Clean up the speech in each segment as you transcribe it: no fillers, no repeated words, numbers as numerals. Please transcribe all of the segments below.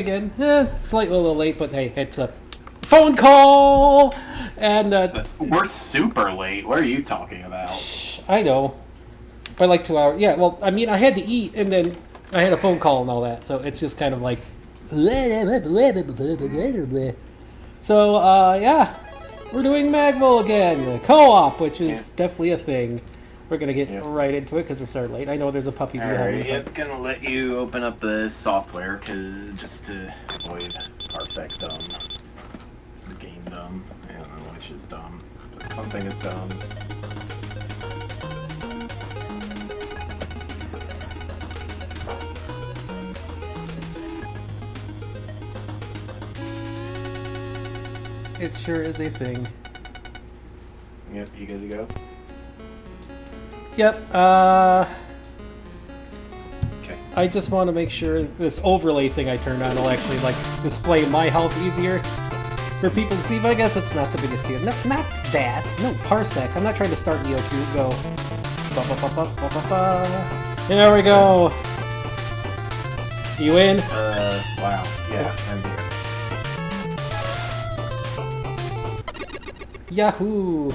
again. Slightly a little late, but hey, it's a phone call! And, We're super late. What are you talking about? I know. By like 2 hours. Yeah, well, I mean, I had to eat, and then I had a phone call and all that, so it's just kind of like... So, yeah. We're doing Magville again. Co-op, which is definitely a thing. We're gonna get right into it because we're starting late. I know there's a puppy behind me. Yep, gonna let you open up the software just to avoid parsec dumb. The game dumb. I don't know which is dumb, but something is dumb. It sure is a thing. Yep, you good to go? Yep, Okay. I just want to make sure this overlay thing I turned on will actually, like, display my health easier for people to see, but I guess that's not the biggest deal. Not that. No, parsec. I'm not trying to start EOQ. Go. Ba, ba, ba, ba, ba, ba, ba. There we go. You in? Wow. Yeah, I'm here. Yahoo!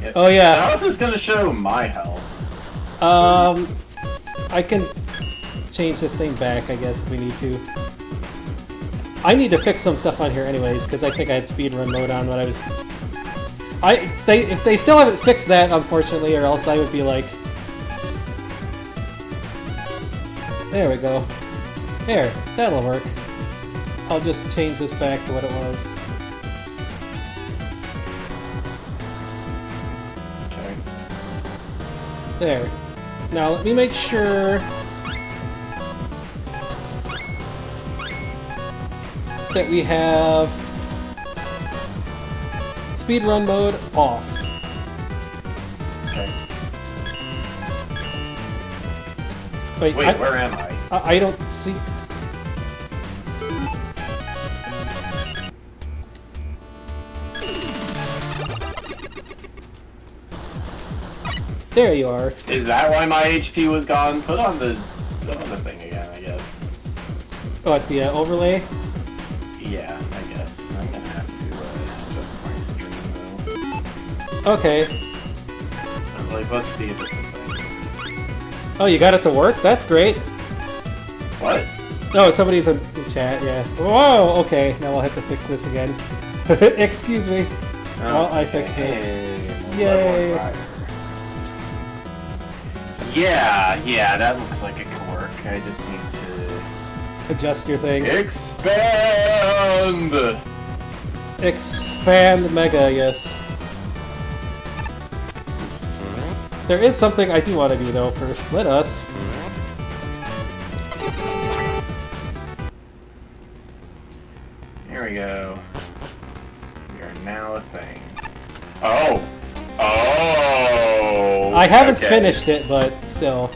Yep. Oh yeah. How is this gonna show my health? I can change this thing back, I guess, if we need to. I need to fix some stuff on here anyways, because I think I had speedrun mode on when I was... If they still haven't fixed that, unfortunately, or else I would be like... There we go. There, that'll work. I'll just change this back to what it was. There. Now let me make sure that we have speedrun mode off. Okay. Wait, where am I? I don't see... There you are. Is that why my HP was gone? Put on the thing again, I guess. What, the overlay? Yeah, I guess. I'm gonna have to adjust my stream though. Okay. I'm like, let's see if it's a thing. Oh, you got it to work? That's great. What? Oh, somebody's in chat, yeah. Whoa, okay. Now I'll have to fix this again. Excuse me. Well, I fixed this. Yay. Yeah, that looks like it could work. I just need to... Adjust your thing. Expand! Expand Mega, yes. Oops. There is something I do want to do, though, first. Let us... Here we go. We are now a thing. Oh! Oh! I haven't finished it, but still.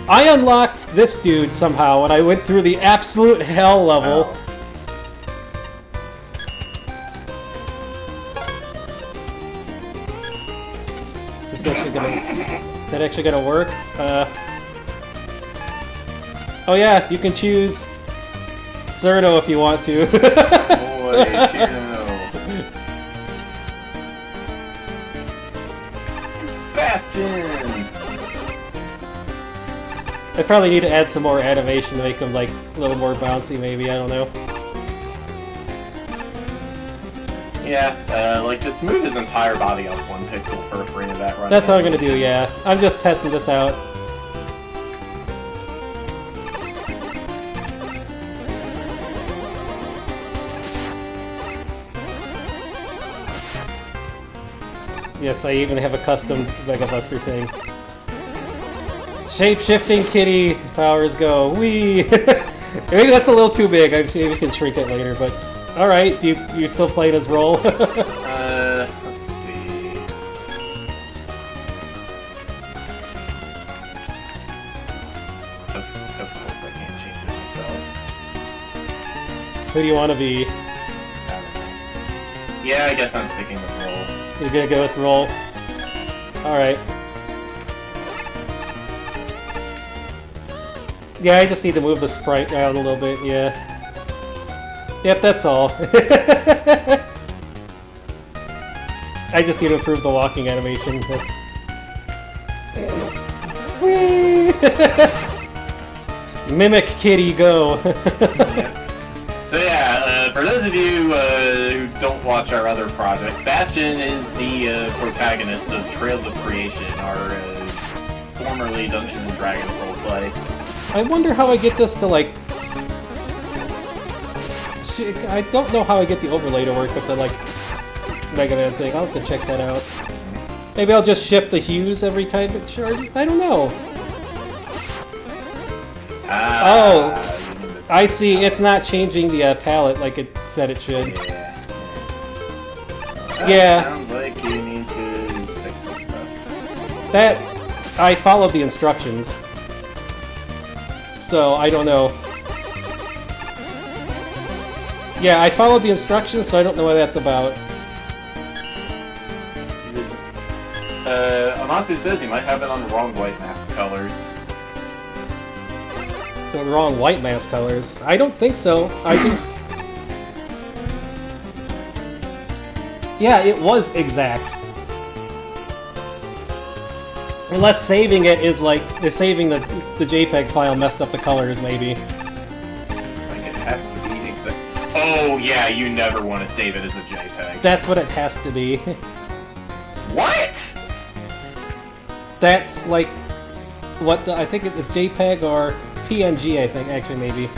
I unlocked this dude somehow when I went through the absolute hell level. Wow. Is that actually gonna work? Oh yeah, you can choose Cerno if you want to. Boy, Bastion! I probably need to add some more animation to make him like a little more bouncy, maybe. I don't know. Yeah, like just move his entire body up 1 pixel for a frame of that run. That's what I'm gonna do. Yeah, I'm just testing this out. Yes, I even have a custom Mega Buster thing. Shape-shifting kitty powers go. Wee! Maybe that's a little too big. Maybe we can shrink it later, but... Alright, you still playing his role? Let's see... Of course I can't change it myself. Who do you want to be? I don't know. Yeah, I guess I'm sticking with roll. You're gonna go with roll? Alright. Yeah, I just need to move the sprite out a little bit, yeah. Yep, that's all. I just need to improve the walking animation. Whee! Mimic Kitty, go! So yeah, for those of you who don't watch our other projects, Bastion is the protagonist of Trails of Creation, our formerly Dungeons & Dragons roleplay. I wonder how I get this to, like... I don't know how I get the overlay to work with the, like, Mega Man thing. I'll have to check that out. Maybe I'll just shift the hues every time it charges? I don't know. Oh! I see, it's not changing the palette like it said it should. Yeah. Sounds like you need to fix some stuff. That... I followed the instructions. So, I don't know. Yeah, I followed the instructions, so I don't know what that's about. Amatsu says you might have it on the wrong white mask colors. The wrong white mask colors. I don't think so. I think... Yeah, it was exact. Unless saving it is like... saving the JPEG file messed up the colors, maybe. Like it has to be exact. Oh yeah, you never want to save it as a JPEG. That's what it has to be. What? That's like... what the... I think it's JPEG or... PNG, I think, actually, maybe.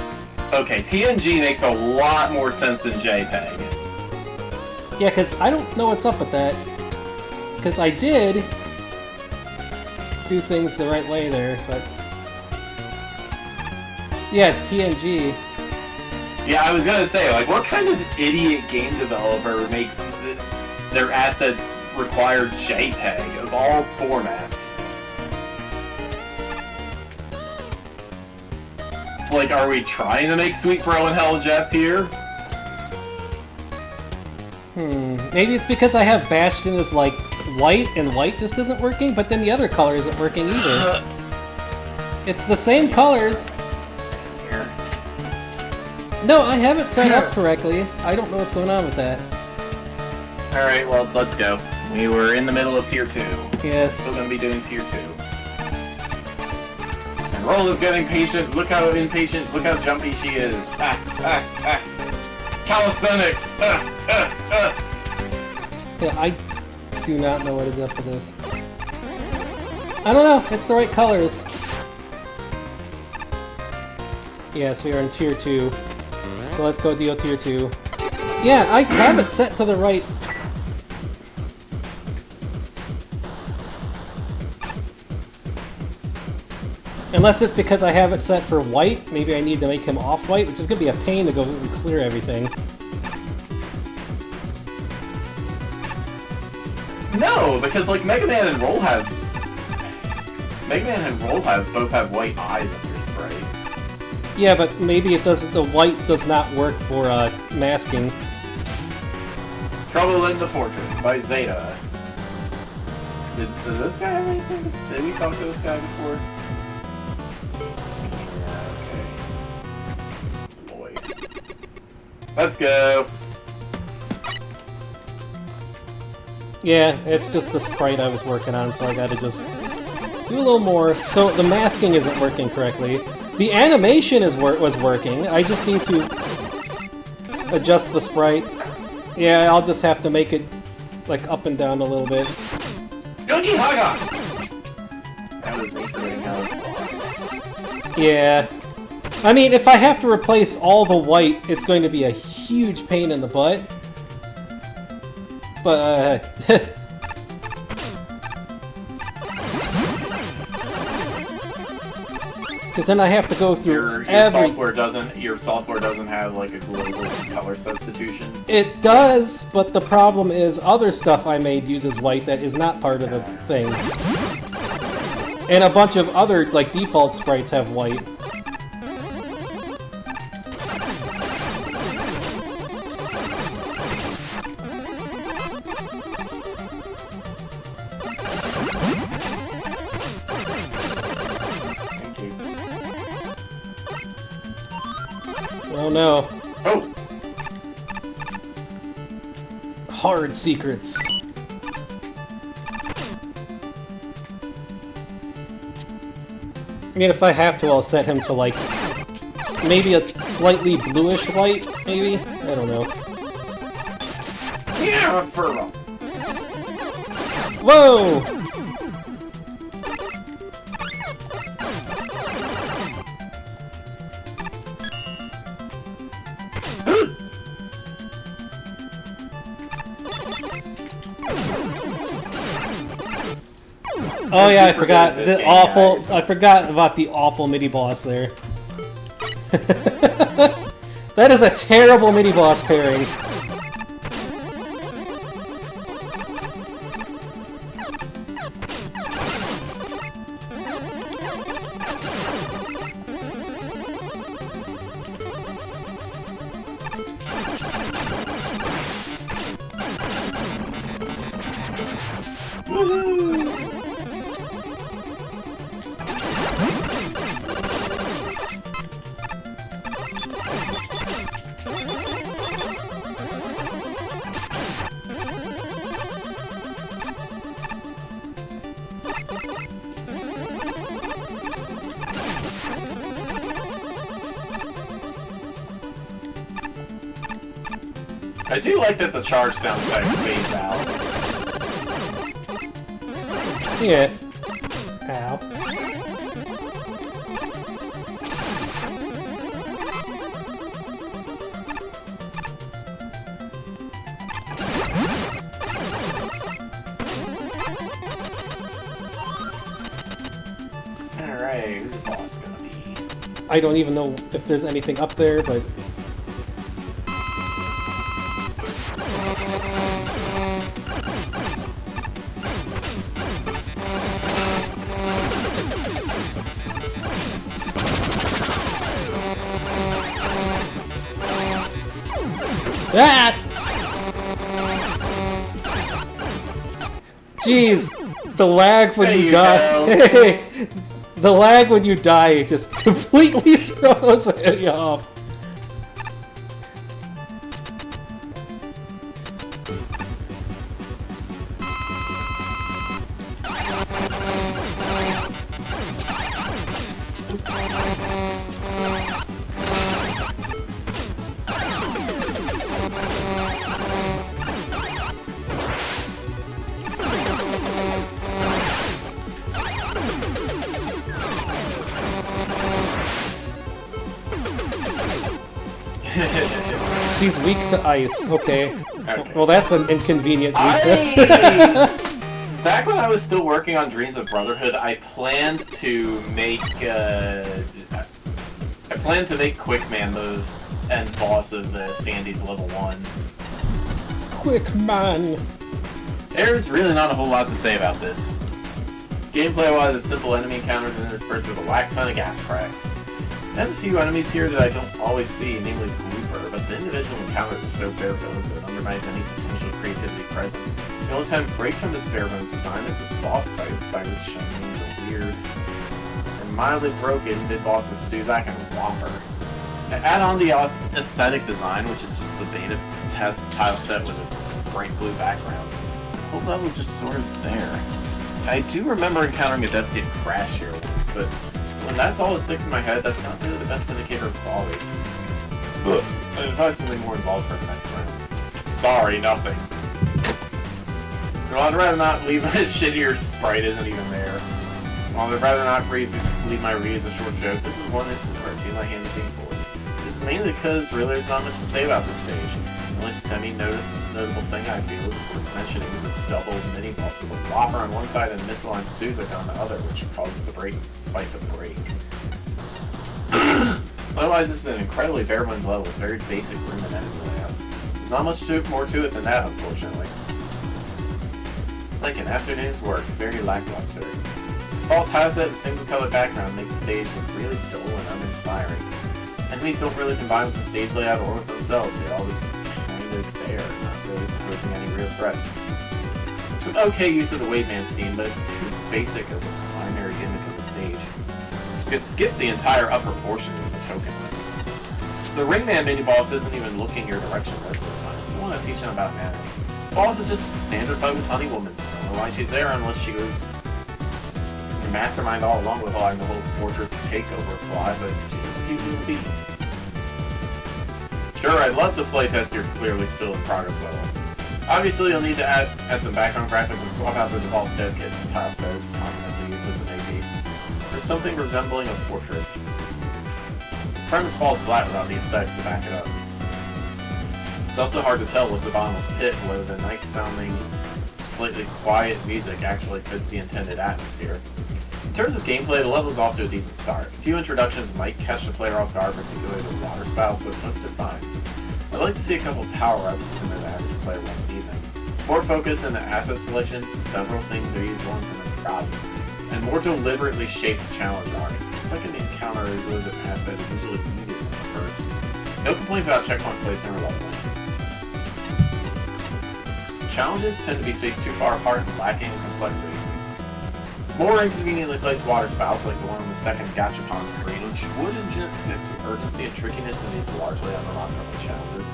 Okay, PNG makes a lot more sense than JPEG. Yeah, because I don't know what's up with that. Because I did do things the right way there, but... Yeah, it's PNG. Yeah, I was gonna say, like, what kind of idiot game developer makes their assets require JPEG of all formats? It's like, are we trying to make Sweet Bro and Hell Jeff here? Maybe it's because I have Bastion as, like, white, and white just isn't working, but then the other color isn't working either. It's the same colors. No, I have it set up correctly. I don't know what's going on with that. Alright, well, let's go. We were in the middle of Tier 2. Yes. Still gonna be doing Tier 2. And Roll is getting patient. Look how impatient, look how jumpy she is. Calisthenics! Yeah, I do not know what is up with this. I don't know, it's the right colors. Yes, we are in Tier 2. So let's go deal Tier 2. Yeah, I have it set to the right... Unless it's because I have it set for white, maybe I need to make him off-white, which is going to be a pain to go and clear everything. No, because like Mega Man and Roll have both have white eyes on their sprites. Yeah, but maybe it doesn't. The white does not work for masking. Trouble in the Fortress by Zeta. Did this guy have anything? Did we talk to this guy before? Yeah, okay. Lloyd. Let's go. Yeah, it's just the sprite I was working on, so I gotta just do a little more. So the masking isn't working correctly. The animation was working. I just need to adjust the sprite. Yeah, I'll just have to make it like up and down a little bit. Yogi Haga! That was me forgetting how to Yeah. I mean, if I have to replace all the white, it's going to be a huge pain in the butt. But, because then I have to go through your software doesn't have like a global color substitution. It does, but the problem is other stuff I made uses white that is not part of the thing. And a bunch of other like default sprites have white. Oh no. Oh! Hard secrets. I mean, if I have to, I'll set him to, like, maybe a slightly bluish light, maybe? I don't know. Yeah, a furrow! Whoa! Oh yeah, I forgot the awful. I forgot about the awful mini boss there. That is a terrible mini boss pairing. I do like that the charge sound effect fades out. Yeah. Ow. Alright, who's the boss gonna be? I don't even know if there's anything up there, but... Ah! Jeez, the lag when There you you die. go. The lag when you die just completely throws you off. She's weak to ice. Okay. Okay. Well, that's an inconvenient weakness. Back when I was still working on Dreams of Brotherhood, I planned to make Quickman the end boss of Sandy's level 1. Quick man. There's really not a whole lot to say about this. Gameplay-wise, it's simple enemy encounters and interspersed with a whack ton of gas cracks. There's a few enemies here that I don't always see, namely Blooper, but the individual encounters are so bare bones that it undermines any potential creativity present. The only time it breaks from this bare bones design is the boss fights, by which I mean the weird and mildly broken mid-bosses Suzak and Whopper. Add on the aesthetic design, which is just the beta test tile set with a bright blue background. The whole level is just sort of there. I do remember encountering a Death Kid crash here once, but when that's all that sticks in my head, that's not really the best indicator of quality. I'd advise something more involved for the next round. Sorry, nothing. Well, I'd rather not leave a shittier sprite isn't even there. While I'd rather not leave my read as a short joke, this is one instance where I feel my hand is being forced. This is mainly because really there's not much to say about this stage. The only semi-notable thing I feel is worth mentioning is a double mini-boss with a Whopper on one side and misaligned Suzak on the other, which causes the fight to break. Otherwise, this is an incredibly bare-bones level with very basic room and enemy layouts. There's not much more to it than that, unfortunately. Like an afternoon's work, very lackluster. Default tile set and single-color background make the stage look really dull and uninspiring. Enemies don't really combine with the stage layout or with themselves, they're all just kind of there, not really posing any real threats. It's an okay use of the Wave Man theme, but it's too basic as a primary gimmick of the stage. You could skip the entire upper portion with the token. The ringman mini-boss isn't even looking your direction most of the time. It's the one teaching about manners. The boss is just a standard fight with Honey Woman. Don't know why she's there unless she goes your mastermind all along with allowing the whole fortress takeover plot, but she's a cute little bee. Sure, I'd love to playtest your clearly still in progress level. Obviously, you'll need to add some background graphics and swap out the default dev kits the tile says commonly used as an AD. There's something resembling a fortress. The premise falls flat without the aesthetics to back it up. It's also hard to tell what's a bottomless pit and whether the nice-sounding, slightly quiet music actually fits the intended atmosphere. In terms of gameplay, the level's off to a decent start. A few introductions might catch the player off guard, particularly the water spouts, but most are fine. I'd like to see a couple of power-ups and then the average player won't need them. More focus in the asset selection, several things are used once in a problem, and more deliberately shaped challenge arcs. The second encounter with an asset is usually needed than the first. No complaints about checkpoint placement or leveling. Challenges tend to be spaced too far apart and lacking in complexity. More inconveniently placed water spouts, like the one on the second gachapon screen, which would inject some urgency and trickiness in these largely unremarkable challenges.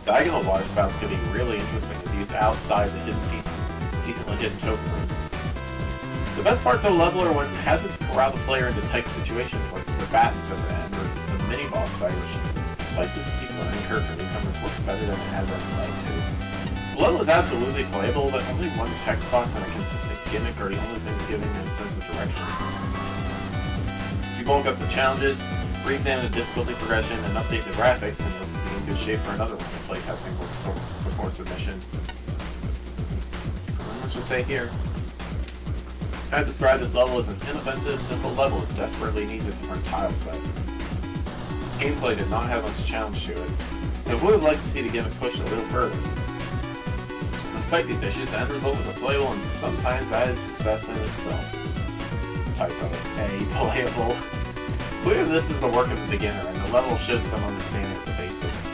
Diagonal water spouts could be really interesting if used outside the decently hidden token room. The best parts of a level are when hazards corral the player into tight situations, like the battles at the end, or the mini-boss fight, which, despite the steep learning curve for newcomers, works better than it has ever played to. The level is absolutely playable, but only one text box and a consistent gimmick are the only things giving it a sense of direction. If you bulk up the challenges, re-examine the difficulty progression, and update the graphics, then you'll be in good shape for another one of playtesting before submission. What should I say here? I'd describe this level as an inoffensive, simple level that desperately needs a different tile set. Gameplay did not have much challenge to it, and I would have liked to see the gimmick pushed a little further. Despite these issues, the end result was a playable and sometimes that is success in itself. Typo A, playable. Clearly this is the work of the beginner, and the level shows some understanding of the basics.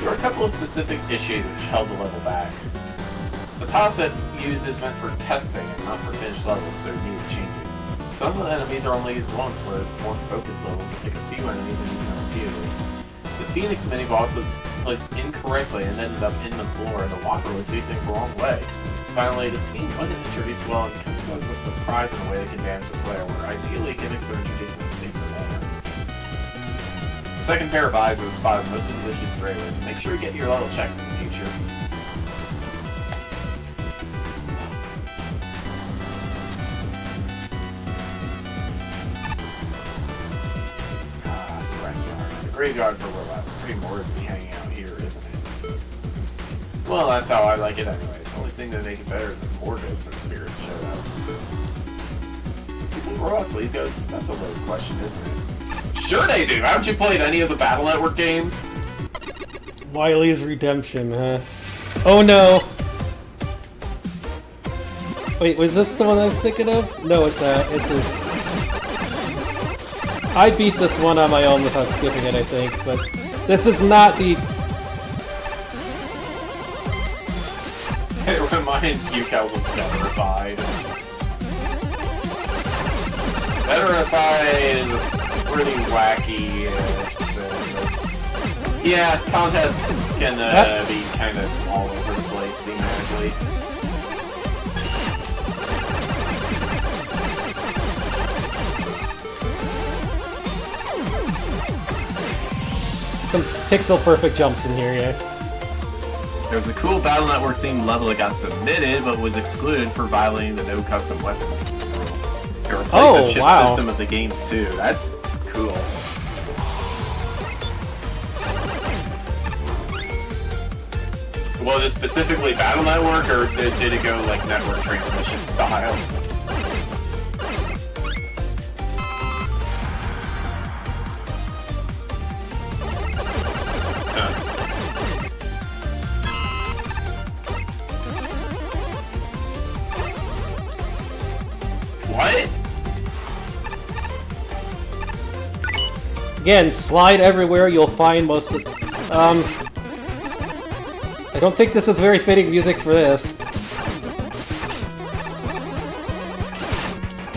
There are a couple of specific issues which held the level back. The tile set used is meant for testing and not for finished levels, so it needed changing. Some of the enemies are only used once, where more focused levels will pick a few enemies and use them repeatedly. The Phoenix mini-boss was placed incorrectly and ended up in the floor, and the walker was facing the wrong way. Finally, the scheme wasn't introduced well and comes as a surprise in a way that can damage the player, where ideally gimmicks are introduced in a safer manner. The second pair of eyes would have spotted most of these issues straight away, so make sure you get your level checked in the future. Graveyard for robots. Pretty bored to be hanging out here, isn't it? Well, that's how I like it anyways. The only thing that make it better is that more ghosts and spirits showed up. Do you think robots leave ghosts? That's a loaded question, isn't it? Sure they do! Haven't you played any of the Battle Network games? Wily's Redemption, huh? Oh no! Wait, was this the one I was thinking of? No, it's his... I beat this one on my own without skipping it, I think, but this is not the... It reminds you guys of Betterified. Betterified is a pretty wacky... yeah, contests can be kind of all over the place thematically. Some pixel-perfect jumps in here, yeah. There was a cool Battle Network themed level that got submitted, but was excluded for violating the no custom weapons rule. It replaced the chip system of the games too. That's cool. Was it specifically Battle Network, or did it go like network transmission style? What? Again, slide everywhere, you'll find most of... I don't think this is very fitting music for this.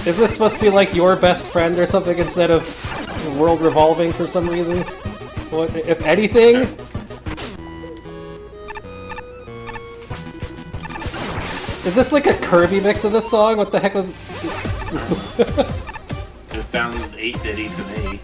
Is this supposed to be like your best friend or something instead of world revolving for some reason. What, if anything? Is this like a Kirby mix of this song? What the heck was... This sounds 8-bitty to me.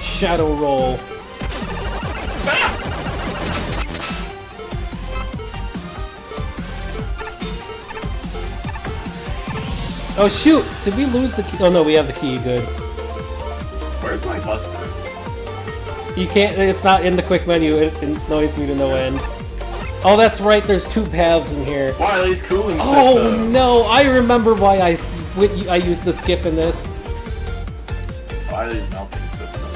Shadow roll. Oh shoot! Did we lose the key? Oh no, we have the key. Good. Where's my buster? You can't. It's not in the quick menu. It annoys me to no end. Oh, that's right. There's two paths in here. Wiley's cooling system. Oh no! I remember why I used the skip in this. Wiley's melting system.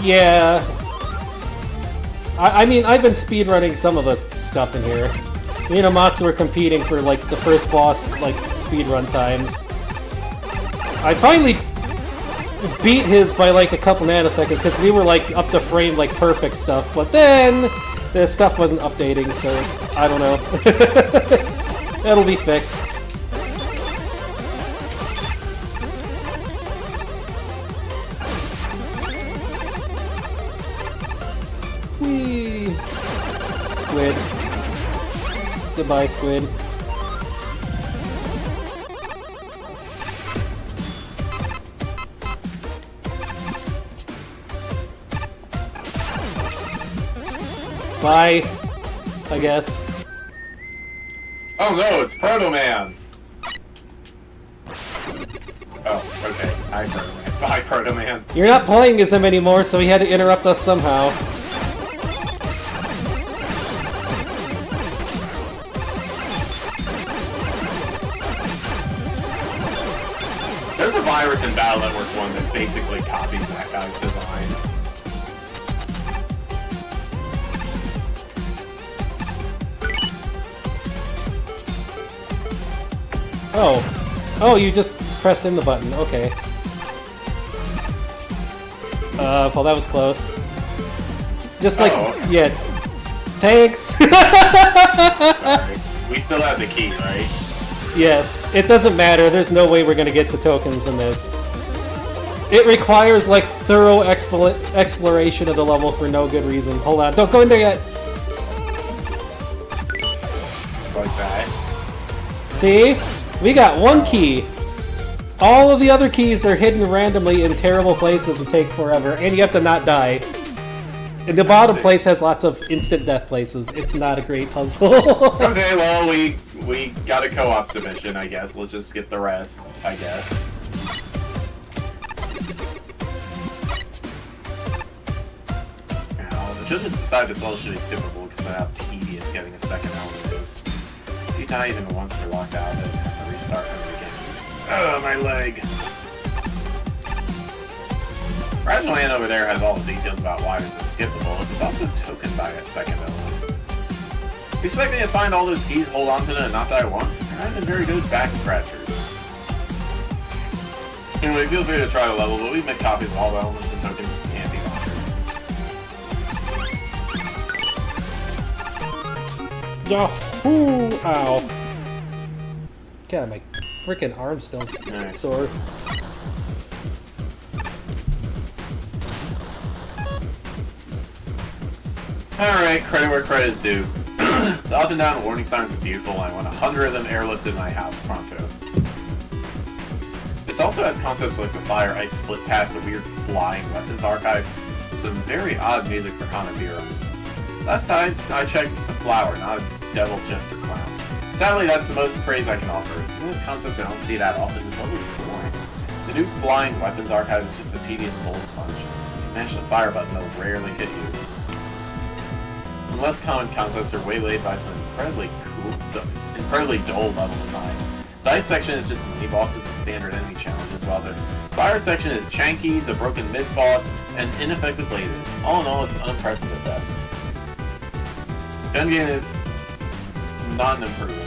Yeah. I mean, I've been speedrunning some of the stuff in here. Me and Amatsu were competing for, like, the first boss, like, speedrun times. I finally beat his by, like, a couple nanoseconds, because we were, like, up to frame, like, perfect stuff. But then, the stuff wasn't updating, so I don't know. It'll be fixed. Whee! Squid. Goodbye, squid. Bye, I guess. Oh no, it's Proto Man! Oh, okay. Hi, Proto Man. Bye, Proto Man. You're not playing as him anymore, so he had to interrupt us somehow. There's a virus in Battle Network 1 that basically copies that guy's design. Oh. Oh, you just press in the button. Okay. Well, that was close. Just like, yeah. Thanks! Sorry. We still have the key, right? Yes. It doesn't matter. There's no way we're gonna get the tokens in this. It requires, like, thorough exploration of the level for no good reason. Hold on. Don't go in there yet! Like that. See? We got one key. All of the other keys are hidden randomly in terrible places and take forever, and you have to not die. And the bottom place has lots of instant death places. It's not a great puzzle. Okay, well, we got a co-op submission, I guess. Let's just skip the rest, I guess. Now, the judges decided this level should be skippable because of how tedious getting a second element is. If you die even once, you're locked out of it and have to restart from the beginning. Oh, my leg. Fragile Man over there has all the details about why this is skippable. It's also tokened by a second element. If you expect me to find all those keys, hold on to them, and not die once, there have been very good back scratchers. Anyway, feel free to try the level, but we make copies of all the elements and tokens can't be altered. Yahoo! Ow. God, my freaking arm's still sore. Alright, credit where credit is due. The up and down warning signs are beautiful, and I want 100 of them airlifted in my house pronto. This also has concepts like the fire, ice, split path, the weird flying weapons archive, and some very odd music for Hanabira. Last time I checked, it's a flower, not a devil jester clown. Sadly, that's the most praise I can offer. Even with concepts I don't see that often, this level is boring. The new flying weapons archive is just a tedious bullet sponge. Mash the fire button, they'll rarely hit you. And less common concepts are waylaid by some incredibly dull level design. The ice section is just mini bosses and standard enemy challenges, while the fire section is Chankies, a broken mid-boss, and ineffective lasers. All in all, it's unimpressive at best. Gun game is not an improvement.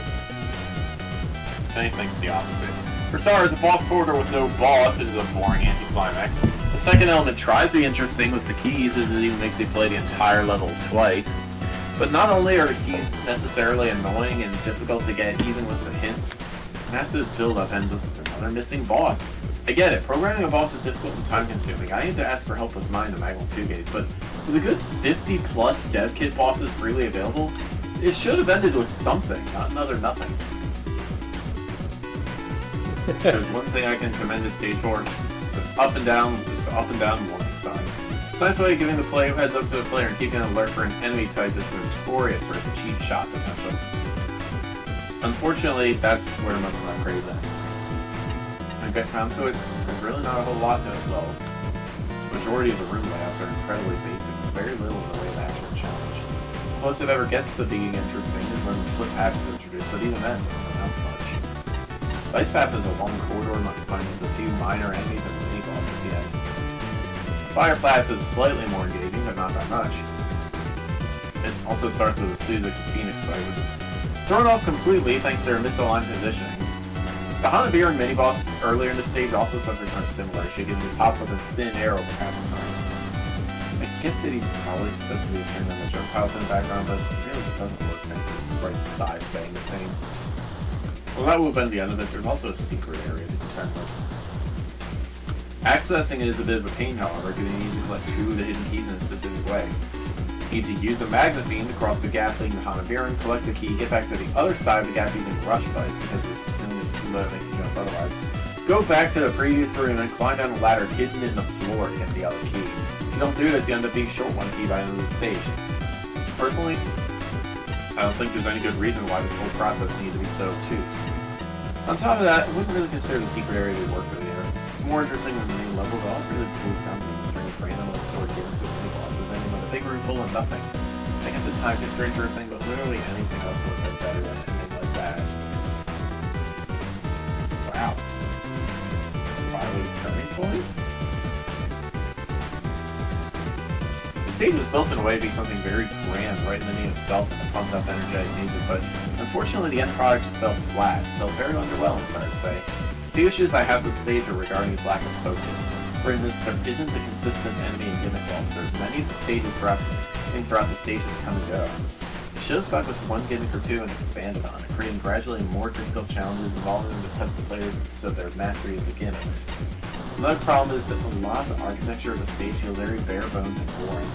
If anything, it's the opposite. For starters, a boss corridor with no boss is a boring anticlimax. The second element tries to be interesting with the keys, as it even makes you play the entire level twice. But not only are the keys necessarily annoying and difficult to get even with the hints, massive build-up ends with another missing boss. I get it, programming a boss is difficult and time-consuming. I need to ask for help with mine in the Magnum 2 games, but with a good 50-plus dev kit bosses freely available, it should have ended with something, not another nothing. There's one thing I can commend this stage for, it's an up and down warning sign. It's a nice way of giving the player heads up to the player and keeping an alert for an enemy type that's notorious for its cheap shot potential. Unfortunately, that's where most of my praise ends. When I get down to it, there's really not a whole lot to this level. The majority of the room layouts are incredibly basic, with very little in the way of action or challenge. The closest it ever gets to being interesting is when the split paths are introduced, but even then, not much. The ice path is a long corridor confined with a few minor enemies and a mini boss at the end. The fire path is slightly more engaging, but not that much. It also starts with a Suzuki Phoenix fight, which is thrown off completely thanks to their misaligned positioning. The Hanabiran mini-boss earlier in the stage also suffers from a similar issue, given he pops up in thin air over half the time. I get that he's probably supposed to be appearing on the jump piles in the background, but it really doesn't work thanks to the sprite's size staying the same. Well, that will have been the end of it. There's also a secret area to contend with. Accessing it is a bit of a pain, however, given you need to collect 2 of the hidden keys in a specific way. You need to use the magnet beam to cross the gap leading to Hanabiran, collect the key, get back to the other side of the gap using Rush Bike, because as soon as it's too low, they can jump otherwise. Go back to the previous room and then climb down the ladder hidden in the floor to get the other key. If you don't do this, you end up being short one key by the end of the stage. Personally, I don't think there's any good reason why this whole process needed to be so obtuse. On top of that, I wouldn't really consider the secret area to be worth it either. It's more interesting than the main level, but all it really pulls down to the string of randomly sword given to mini bosses, ending with a big room full of nothing. I get the time constraints or thing, but literally anything else would have been better than anything like that. Wow. Riley's turning point? The stage was built in a way to be something very grand, right in the name itself, and the pumped up energetic music, but unfortunately the end product just fell flat. It felt very underwhelming, sorry to say. The issues I have with the stage are regarding its lack of focus. For instance, there isn't a consistent enemy and gimmick boss. There's many of the stages throughout the stages come and go. It should have stuck with one gimmick or two and expanded on it, creating gradually more difficult challenges involving them to test the players of their mastery of the gimmicks. Another problem is that a lot of the architecture of the stage feels very bare bones and boring.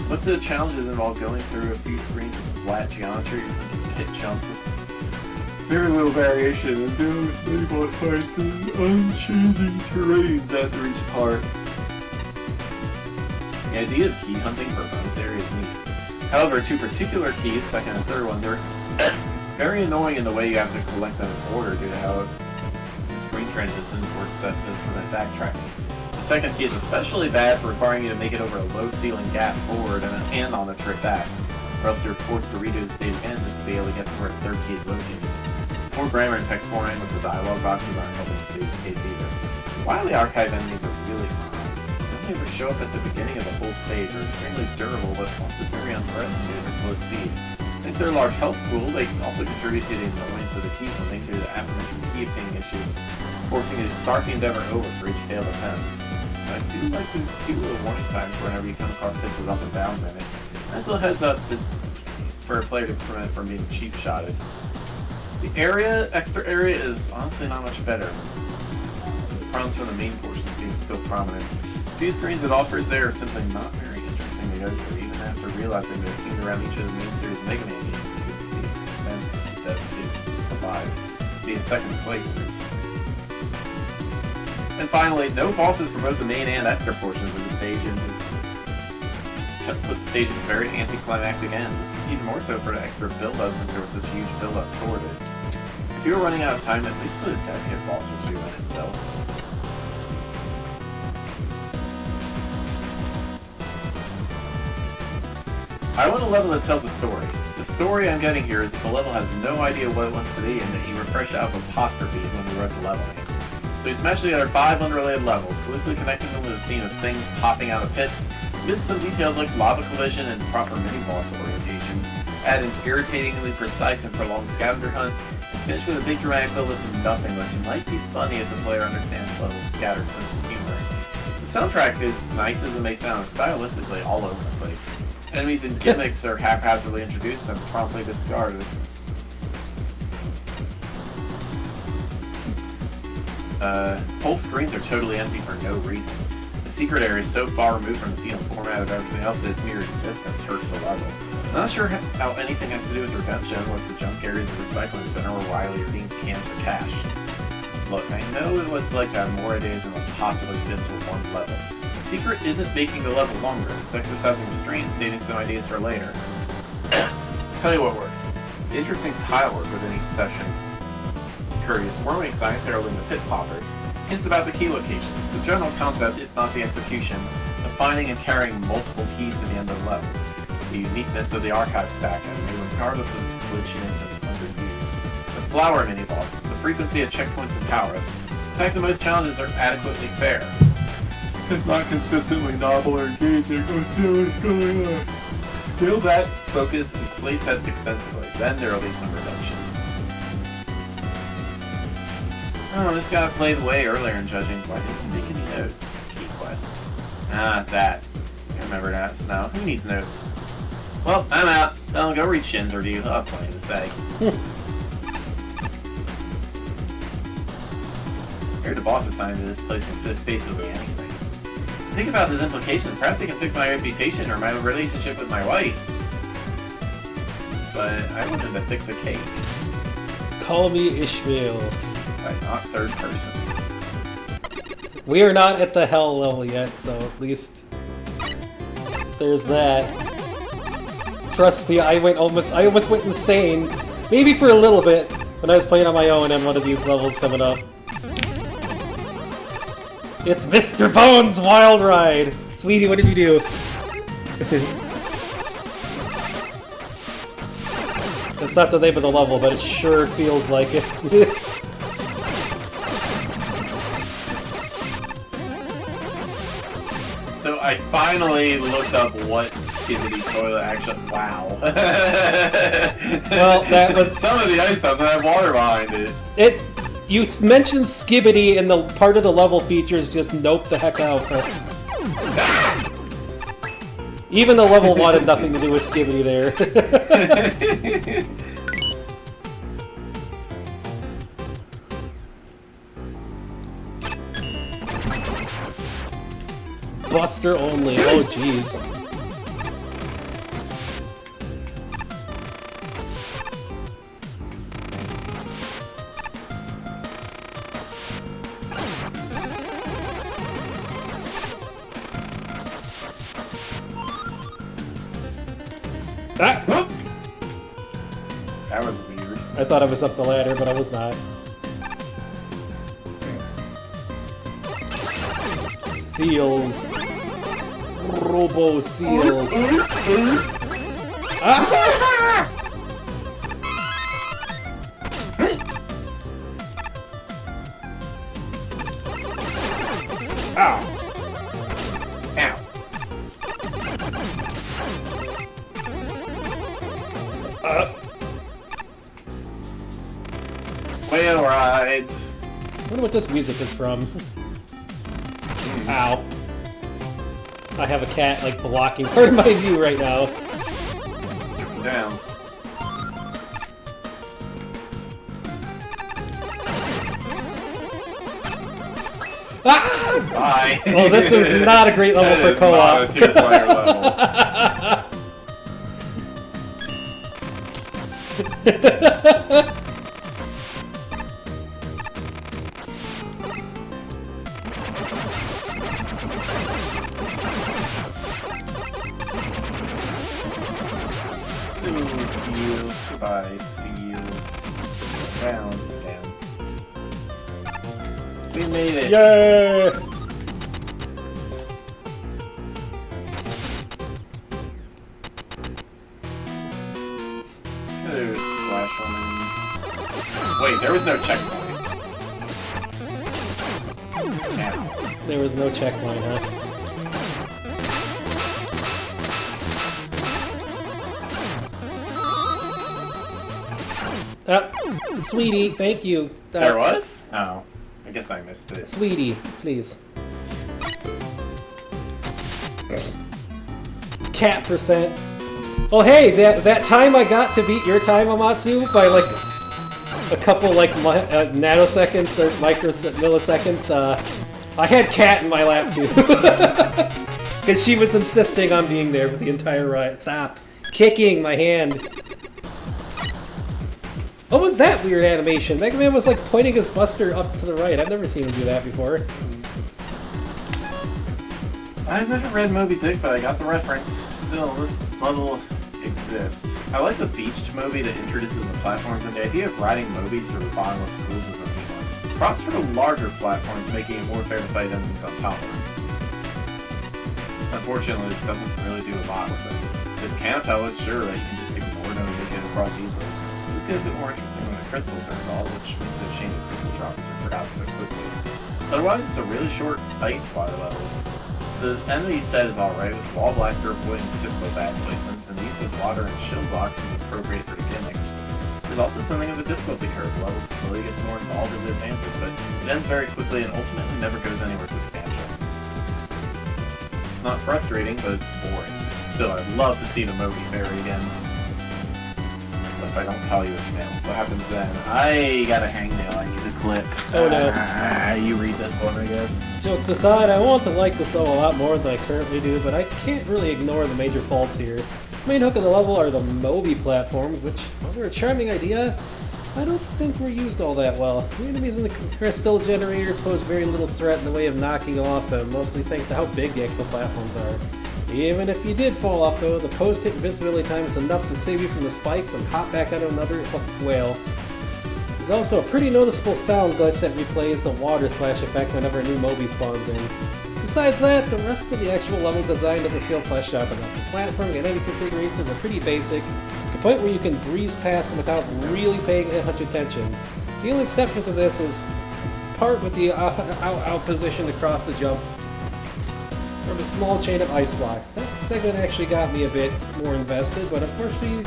Most of the challenges involve going through a few screens with flat geometry or simple pit jumps with very little variation and dealing with many boss fights and unchanging terrains after each part. The idea of key hunting for a bonus area is neat. However, 2 particular keys, second and third ones, are very annoying in the way you have to collect them in order due to how the screen transitions were set to prevent backtracking. The second key is especially bad for requiring you to make it over a low ceiling gap forward and on a trip back, or else you're forced to redo the stage again just to be able to get to where the third key is located. Poor grammar and text formatting with the dialogue boxes aren't helping the stage's case either. Wily archive enemies are really odd. They only ever show up at the beginning of the whole stage, are extremely durable but also very unthreatening due to their slow speed. Thanks to their large health pool, they can also contribute to the annoyance of the key hunting due to the aforementioned key obtaining issues, forcing you to start the endeavor over for each failed attempt. I do like the cute little warning signs whenever you come across bits with up and downs in it. Nice little heads up for a player to prevent it from being cheap shotted. The extra area is honestly not much better. The problems from the main portion being still prominent. The few screens it offers there are simply not very interesting to go through, even after realizing they're themed around each of the main series Mega Man games to the extent that it provide via second playthroughs. And finally, no bosses for both the main and extra portions of the stage, and put the stage in very anticlimactic ends, even more so for the extra build-up since there was such a huge build-up toward it. If you were running out of time, at least put a death kit boss or 2 in it still. I want a level that tells a story. The story I'm getting here is that the level has no idea what it wants to be and that he refreshed out with apostrophes when we wrote the level name. So he smashed together 5 unrelated levels, loosely connecting them with a theme of things popping out of pits, missed some details like lava collision and proper mini-boss orientation, add an irritatingly precise and prolonged scavenger hunt, and finish with a big dramatic build-up to nothing, which might be funny if the player understands the level's scattered sense of humor. The soundtrack is nice as it may sound, stylistically all over the place. Enemies and gimmicks are haphazardly introduced and promptly discarded. Whole screens are totally empty for no reason. The secret area is so far removed from the feel and format of everything else that its mere existence hurts the level. I'm not sure how anything has to do with redemption, unless the junk area is a recycling center where Riley redeems cans for cash. Look, I know what it's like to have more ideas than what possibly fit into one level. The secret isn't making the level longer, it's exercising restraint and saving some ideas for later. Tell you what works. The interesting tile work within each session. Curious, worming science heralding the pit poppers, hints about the key locations, the general concept, if not the execution, of finding and carrying multiple keys to the end of the level, the uniqueness of the archive stack enemy, regardless of its glitchiness and underuse, the flower mini-boss, the frequency of checkpoints and power-ups, the fact that most challenges are adequately fair, if not consistently novel or engaging. What's going on? Skill that, focus, and playtest extensively, then there will be some redemption. Oh, this guy played way earlier in judging. Why didn't he make any notes? Key quest. Ah, that. I remember that now. Who needs notes? Well, I'm out. I'll go read Shin's review. I'll have plenty to say. Here, the boss assigned to this place can fix basically anything. Think about this implication. Perhaps they can fix my reputation or my relationship with my wife. But I wanted to fix a cake. Call me Ishmael. But not third person. We are not at the hell level yet, so at least there's that. Trust me, I almost went insane. Maybe for a little bit when I was playing on my own and one of these levels coming up. It's Mr. Bones' Wild Ride! Sweetie, what did you do? It's not the name of the level, but it sure feels like it. So I finally looked up what Skibidi Toilet actually... Wow. Well, that was... Some of the ice doesn't have water behind it. You mentioned Skibidi and the part of the level features just nope the heck out. Even the level wanted nothing to do with Skibidi there. Buster only, oh jeez. Ah! That was weird. I thought I was up the ladder, but I was not. Seals. Robo seals. Ah! Ow. Ow. Whale rides. I wonder what this music is from. Ow. I have a cat, like, blocking part of my view right now. Down. Ah! Bye. Oh, this is not a great level for co-op. Not a two-player level. Ooh, see you. Goodbye, see you. Down, down. We made it. Yay! wait, there was no checkpoint. Now. There was no checkpoint, huh? Sweetie, thank you. There was? Oh, I guess I missed it. Sweetie, please. Cat %. Oh hey, that time I got to beat your time, Amatsu, by like a couple like nanoseconds or milliseconds. I had Cat in my lap too, because she was insisting on being there for the entire ride. Stop kicking my hand. What was that weird animation? Mega Man was like pointing his buster up to the right. I've never seen him do that before. I've never read Moby Dick, but I got the reference. Still, this level exists. I like the beached Moby that introduces the platforms, and the idea of riding Moby through the bottomless pools is a neat one. Props for the larger platforms, making it more fair to fight enemies on top of them. Unfortunately, this doesn't really do a lot with it. This canopel is sure that you can just ignore them and get across easily. It's get a bit more interesting when the crystals are involved, which makes it a shame that crystal droppings are forgotten so quickly. Otherwise, it's a really short ice water level. The enemy set is alright, with Wall Blaster avoiding typical bad placements, and the use of water and shield blocks is appropriate for the gimmicks. There's also something of a difficulty curve. The level slowly gets more involved as it advances, but it ends very quickly and ultimately never goes anywhere substantial. It's not frustrating, but it's boring. Still, I'd love to see the Moby Fairy again. But if I don't tell you what happens then? I got a hangnail, I need a clip. Oh no. You read this one, I guess. Jokes aside, I want to like this level a lot more than I currently do, but I can't really ignore the major faults here. The main hook of the level are the Moby platforms, which, while they're a charming idea, I don't think were used all that well. The enemies in the crystal generators pose very little threat in the way of knocking off them, mostly thanks to how big the actual platforms are. Even if you did fall off though, the post-hit invincibility time is enough to save you from the spikes and hop back on another whale. There's also a pretty noticeable sound glitch that replays the water splash effect whenever a new Moby spawns in. Besides that, the rest of the actual level design doesn't feel fleshed out enough. The platforming and enemy configurations are pretty basic, to the point where you can breeze past them without really paying much attention. The only exception to this is part with the out position to cross the jump from a small chain of ice blocks. That segment actually got me a bit more invested, but unfortunately,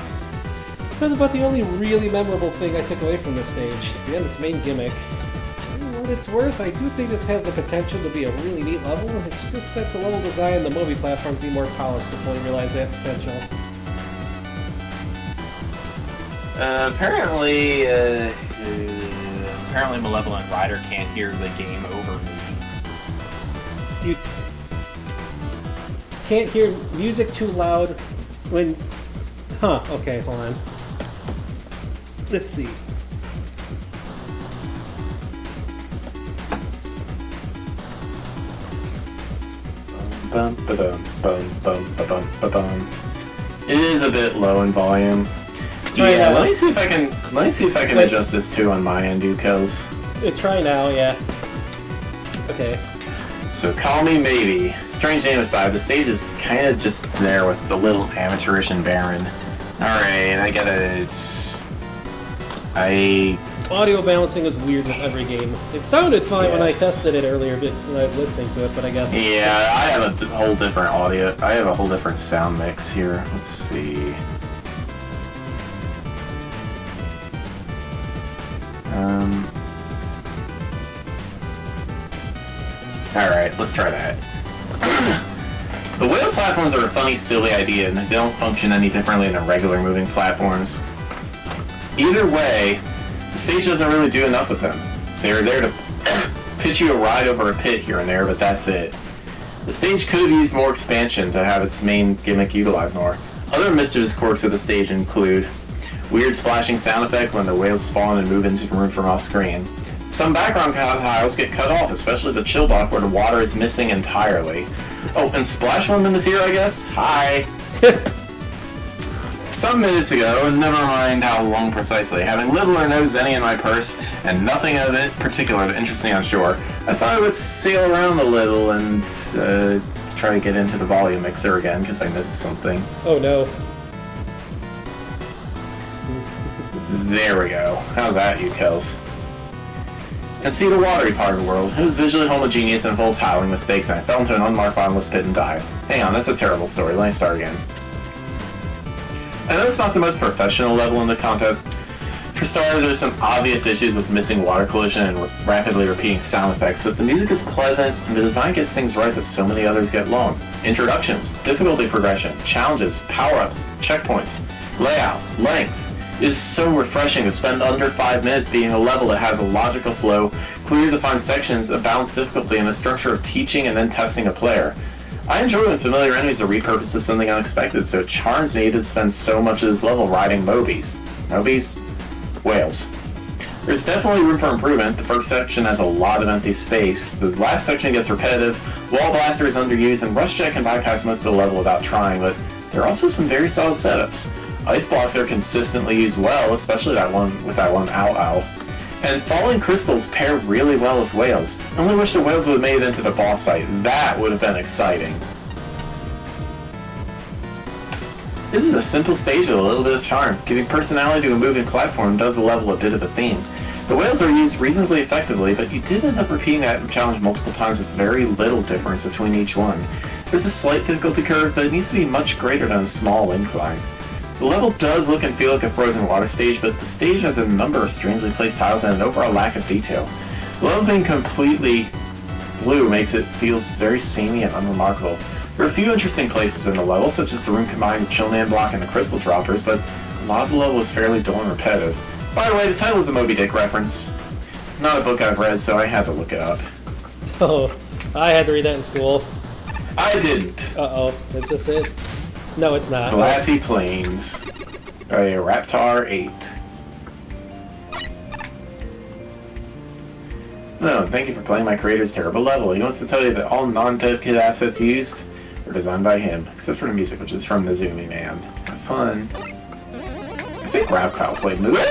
that's about the only really memorable thing I took away from this stage, and its main gimmick. For what it's worth, I do think this has the potential to be a really neat level, it's just that the level design and the Moby platforms need more polished to fully realize that potential. Apparently Malevolent Rider can't hear the game over me. You can't hear music too loud when... Huh, okay, hold on. Let's see. It is a bit low in volume. Try yeah, now. let me see if I can adjust this too on my end, Ukels. Try now, yeah. Okay. So call me maybe. Strange name aside, the stage is kind of just there with the little amateurish and barren. Alright, Audio balancing is weird with every game. It sounded fine when I Yes. tested it earlier when I was listening to it, but I guess... Yeah, I have a whole different audio. I have a whole different sound mix here. Let's see. Alright, let's try that. The whale platforms are a funny, silly idea, and they don't function any differently than regular moving platforms. Either way, the stage doesn't really do enough with them. They're there to pitch you a ride over a pit here and there, but that's it. The stage could have used more expansion to have its main gimmick utilized more. Other mischievous quirks of the stage include weird splashing sound effect when the whales spawn and move into the room from off-screen. Some background tiles get cut off, especially the chill block where the water is missing entirely. Oh, and Splash Woman is here, I guess? Hi! Some minutes ago, never mind how long precisely, having little or no zenny in my purse, and nothing of it particular that interests me on shore, I thought I would sail around a little and try to get into the volume mixer again, because I missed something. Oh no. There we go. How's that, you kills? And see the watery part of the world. It was visually homogeneous and full of tiling mistakes, and I fell into an unmarked bottomless pit and died. Hang on, that's a terrible story. Let me start again. I know it's not the most professional level in the contest. For starters, there's some obvious issues with missing water collision and with rapidly repeating sound effects, but the music is pleasant, and the design gets things right that so many others get wrong. Introductions, difficulty progression, challenges, power-ups, checkpoints, layout, length. It is so refreshing to spend under 5 minutes beating a level that has a logical flow, clearly defined sections, a balanced difficulty, and the structure of teaching and then testing a player. I enjoy when familiar enemies are repurposed as something unexpected, so it charms me to spend so much of this level riding Mobies. Mobies? Whales. There's definitely room for improvement. The first section has a lot of empty space. The last section gets repetitive, Wall Blaster is underused, and Rush Jet can bypass most of the level without trying, but there are also some very solid setups. Ice blocks are consistently used well, especially that one with that one ow-ow. And falling crystals pair really well with whales. I only wish the whales would have made it into the boss fight. That would have been exciting. This is a simple stage with a little bit of charm. Giving personality to a moving platform does the level a bit of a theme. The whales are used reasonably effectively, but you did end up repeating that challenge multiple times with very little difference between each one. There's a slight difficulty curve, but it needs to be much greater than a small incline. The level does look and feel like a frozen water stage, but the stage has a number of strangely placed tiles and an overall lack of detail. The level being completely blue makes it feel very samey and unremarkable. There are a few interesting places in the level, such as the room combined Chillman block and the crystal droppers, but a lot of the level is fairly dull and repetitive. By the way, the title is a Moby Dick reference. Not a book I've read, so I had to look it up. Oh, I had to read that in school. I didn't. Uh-oh, is this it? No, it's not. Glassy Plains. A Raptor 8. No, thank you for playing my creator's terrible level. He wants to tell you that all non-dev kit assets used were designed by him, except for the music, which is from Nezumi Man. Have fun. I think Rapcow played music.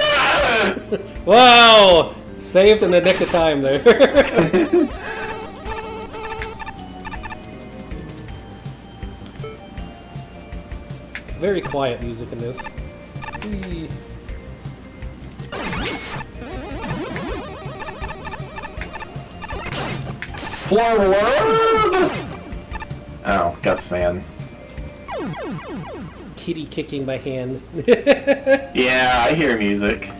Wow! Saved in the nick of time there. Very quiet music in this. Whee. Forward! Oh, Guts Man. Kitty kicking my hand. Yeah, I hear music.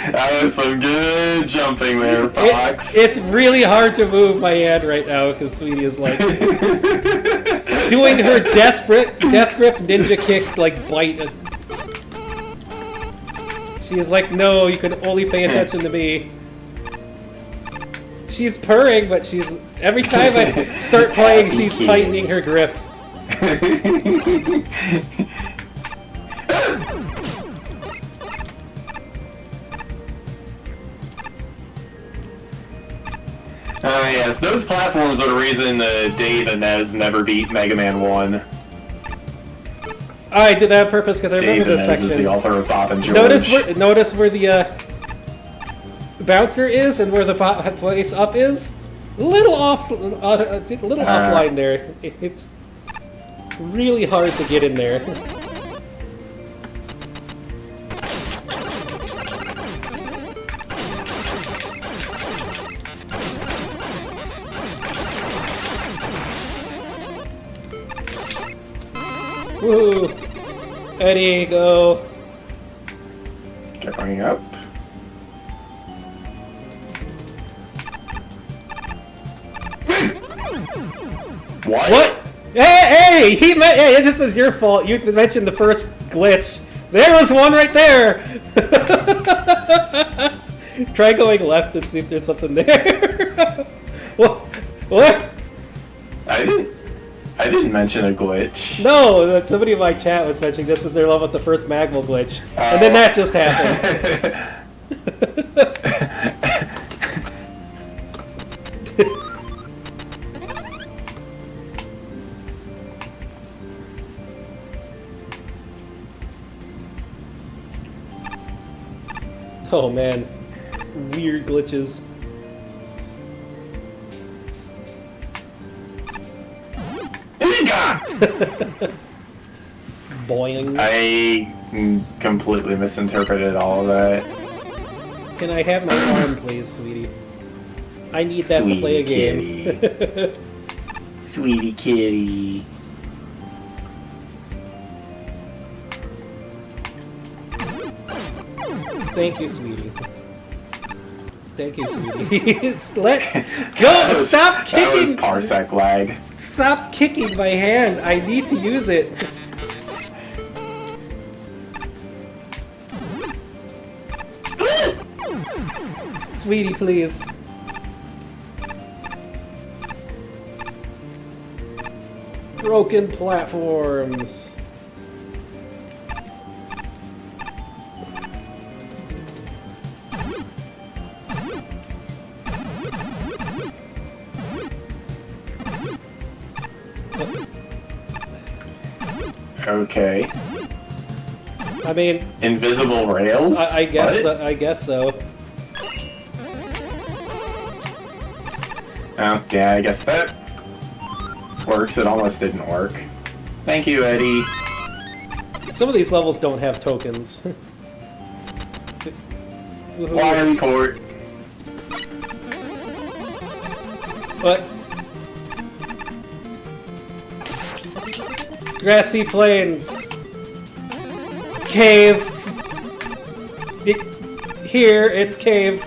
That was some good jumping there, Fox. It's really hard to move my hand right now because Sweetie is like doing her death grip ninja kick like bite. She's like, no, you can only pay attention to me. She's purring, but she's every time I start playing, she's tightening her grip. Yes, those platforms are the reason Dave and Nez never beat Mega Man 1. I did that on purpose because I remember Dave and this Nez section. is the author of Bob and George. Notice where the bouncer is and where the place up is. A little offline there. It's really hard to get in there. Woo! Eddie, go! Going up. What? Hey! Hey! This is your fault. You mentioned the first glitch. There was one right there! Try going left and see if there's something there. What? I didn't mention a glitch. No, somebody in my chat was mentioning this is their love with the first Magma glitch. And then that just happened. Oh man, weird glitches. Boing. I completely misinterpreted all of that. Can I have my arm, please, sweetie? I need that to play a game. Kitty. Sweetie kitty. Thank you, sweetie. Thank you, sweetie. Go! Stop That was kicking! parsec lag. Stop kicking my hand! I need to use it! Sweetie, please. Broken platforms. Okay. I mean, Invisible rails? I guess What? I guess so. Okay, I guess that works. It almost didn't work. Thank you, Eddie. Some of these levels don't have tokens. Woohoo. Water court. But grassy plains, caves. Here, it's cave.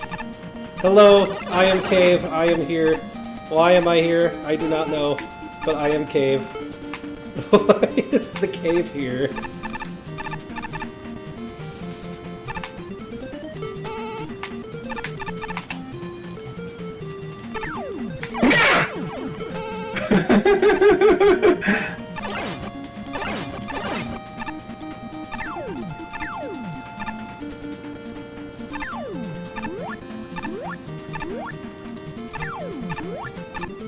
Hello, I am cave. I am here. Why am I here? I do not know, but I am cave. Why is the cave here?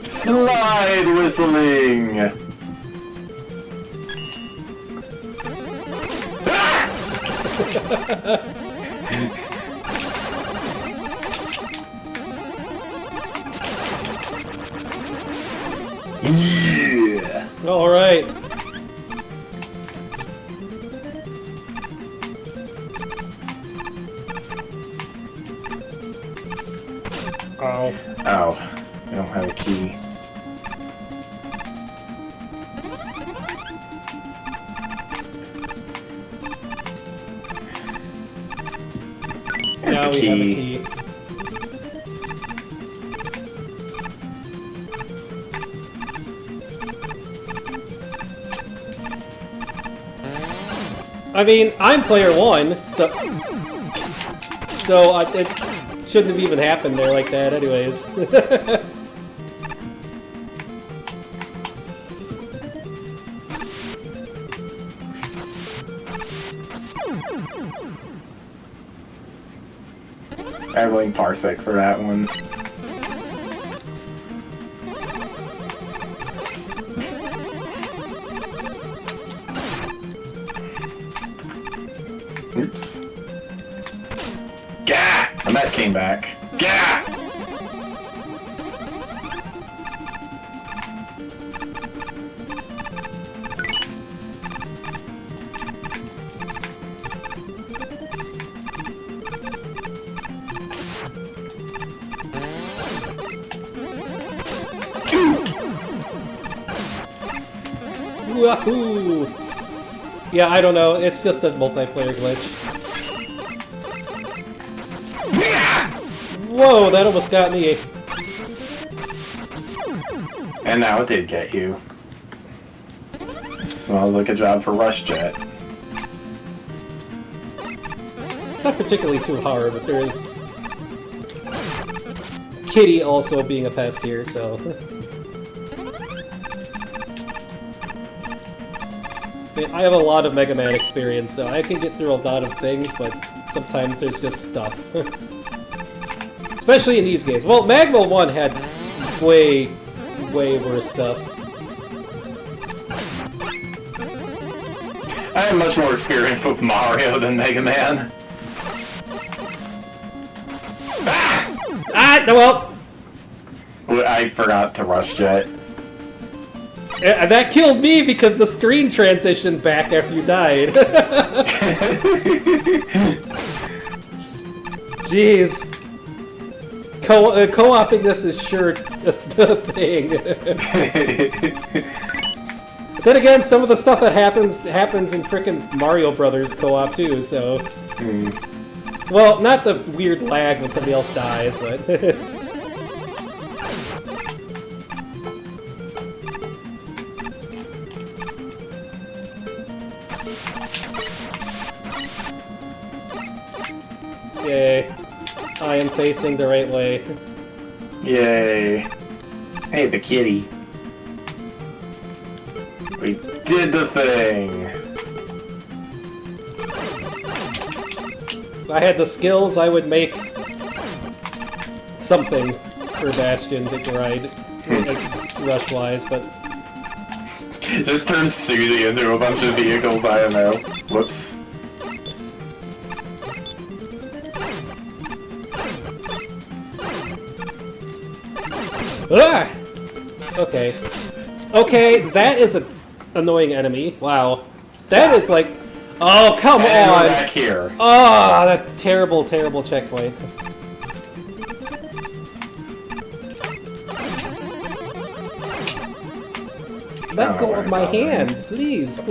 Slide whistling. Yeah. All right. Oh. Oh, I don't have a key. There's Now the we have a key. key. I mean, I'm player one, so it shouldn't have even happened there like that, anyways. Traveling parsec for that one. Oops. Gah! And that came back. Gah! Wahoo! Yeah, I don't know. It's just a multiplayer glitch. Whoa, that almost got me. And now it did get you. Smells like a job for Rush Jet. Not particularly too hard, but there is Kitty also being a pest here, so. I mean, I have a lot of Mega Man experience, so I can get through a lot of things, but sometimes there's just stuff. Especially in these games. Well, Magma 1 had way worse stuff. I have much more experience with Mario than Mega Man. Ah! Well! I forgot to Rush Jet. That killed me because the screen transitioned back after you died. Jeez. Co-oping this is sure a thing. Then again, some of the stuff that happens in frickin' Mario Brothers co-op too, so... Well, not the weird lag when somebody else dies, but... Yay. I am facing the right way. Yay. Hey, the kitty. We did the thing! If I had the skills, I would make something for Bastion to ride, like, rush-wise, but... Just turn Suzy into a bunch of vehicles, I don't know. Whoops. Ah! Okay. Okay, that is an annoying enemy. Wow. That is like... Oh, come and on! We're back here. Oh, that terrible, terrible checkpoint. Let go of my hand, please.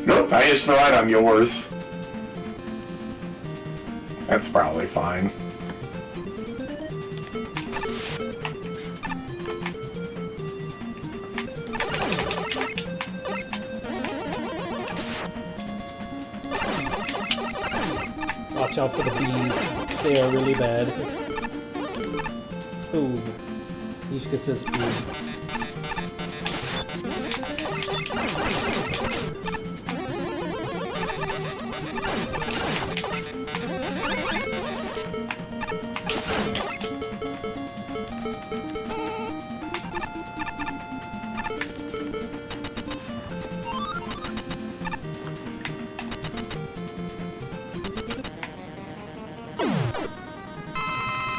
Nope, I just relied on yours. That's probably fine. Watch out for the bees. They are really bad. Ooh. Yishka says ooh.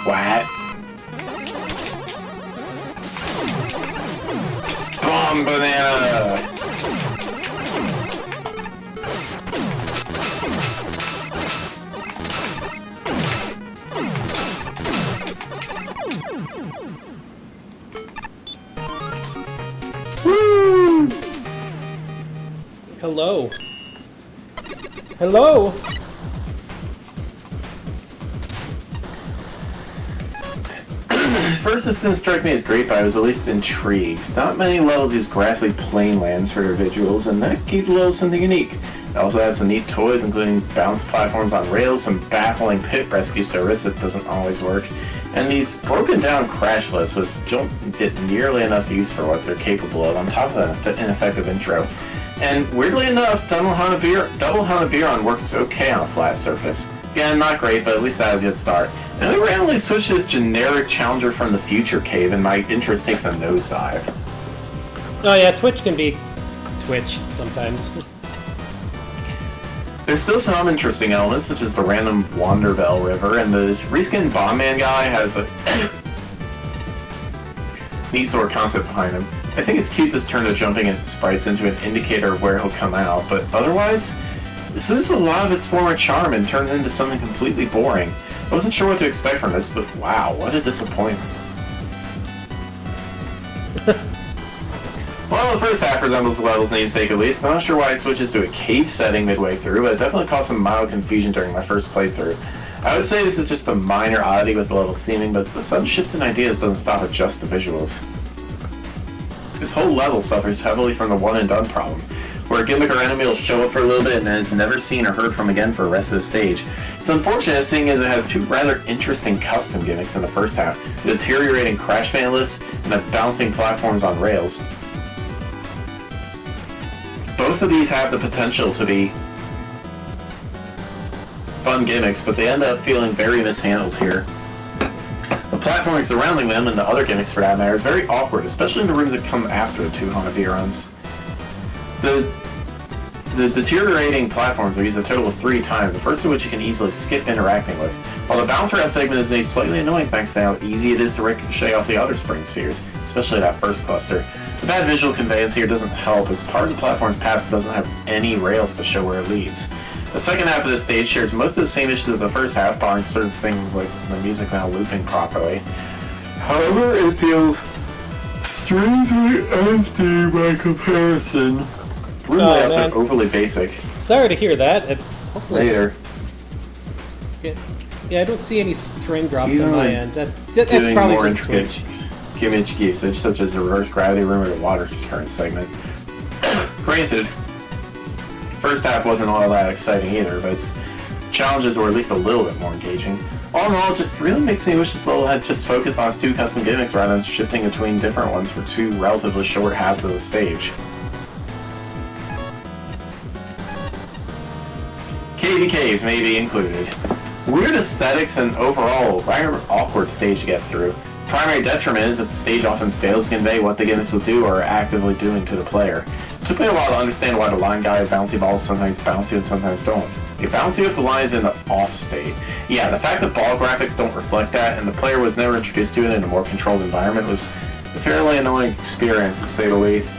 What? Bomb banana! Woo! Hello. Hello. First, this didn't strike me as great, but I was at least intrigued. Not many levels use grassy plainlands for their visuals, and that gave the level something unique. It also has some neat toys, including bounce platforms on rails, some baffling pit rescue service that doesn't always work, and these broken down crash lifts which don't get nearly enough use for what they're capable of, on top of an ineffective intro. And weirdly enough, Double Hanabiron works okay on a flat surface. Again, not great, but at least I had a good start. And I randomly switched to this generic Challenger from the Future cave, and my interest takes a nosedive. Oh yeah, Twitch can be Twitch sometimes. There's still some interesting elements, such as the random Wanderbell River, and the reskinned Bombman guy has a neat sort of concept behind him. I think it's cute this turn of jumping at sprites into an indicator of where he'll come out, but otherwise, this loses a lot of its former charm and turns into something completely boring. I wasn't sure what to expect from this, but wow, what a disappointment. Well, the first half resembles the level's namesake at least. I'm not sure why it switches to a cave setting midway through, but it definitely caused some mild confusion during my first playthrough. I would say this is just a minor oddity with the level's theming, but the sudden shift in ideas doesn't stop at just the visuals. This whole level suffers heavily from the one-and-done problem, where a gimmick or enemy will show up for a little bit and then is never seen or heard from again for the rest of the stage. It's unfortunate, seeing as it has two rather interesting custom gimmicks in the first half, the deteriorating crash fan lists and the bouncing platforms on rails. both of these have the potential to be fun gimmicks, but they end up feeling very mishandled here. The platforming surrounding them, and the other gimmicks for that matter, is very awkward, especially in the rooms that come after the two Haunted runs. The deteriorating platforms are used a total of 3 times, the first of which you can easily skip interacting with, while the bounce route segment is made slightly annoying thanks to how easy it is to ricochet off the other spring spheres, especially that first cluster. The bad visual conveyance here doesn't help, as part of the platform's path doesn't have any rails to show where it leads. The second half of the stage shares most of the same issues as the first half, barring certain things like the music not looping properly. However, it feels strangely empty by comparison. Room layouts are overly basic. Sorry to hear that. Hopefully later. Yeah, I don't see any string drops on my end. That's probably more just intricate Twitch. gimmick usage, such as the reverse gravity room or the water current segment. Granted, first half wasn't all that exciting either, but its challenges were at least a little bit more engaging. All in all, it just really makes me wish this level had just focused on its 2 custom gimmicks rather than shifting between different ones for 2 relatively short halves of the stage. Cavey caves may be included. Weird aesthetics and overall rather awkward stage to get through. Primary detriment is that the stage often fails to convey what the gimmicks will do or are actively doing to the player. It took me a while to understand why the line guide bouncy balls sometimes bouncy and sometimes don't. They bouncy if the line is in the off state. Yeah, the fact that ball graphics don't reflect that and the player was never introduced to it in a more controlled environment was a fairly annoying experience, to say the least.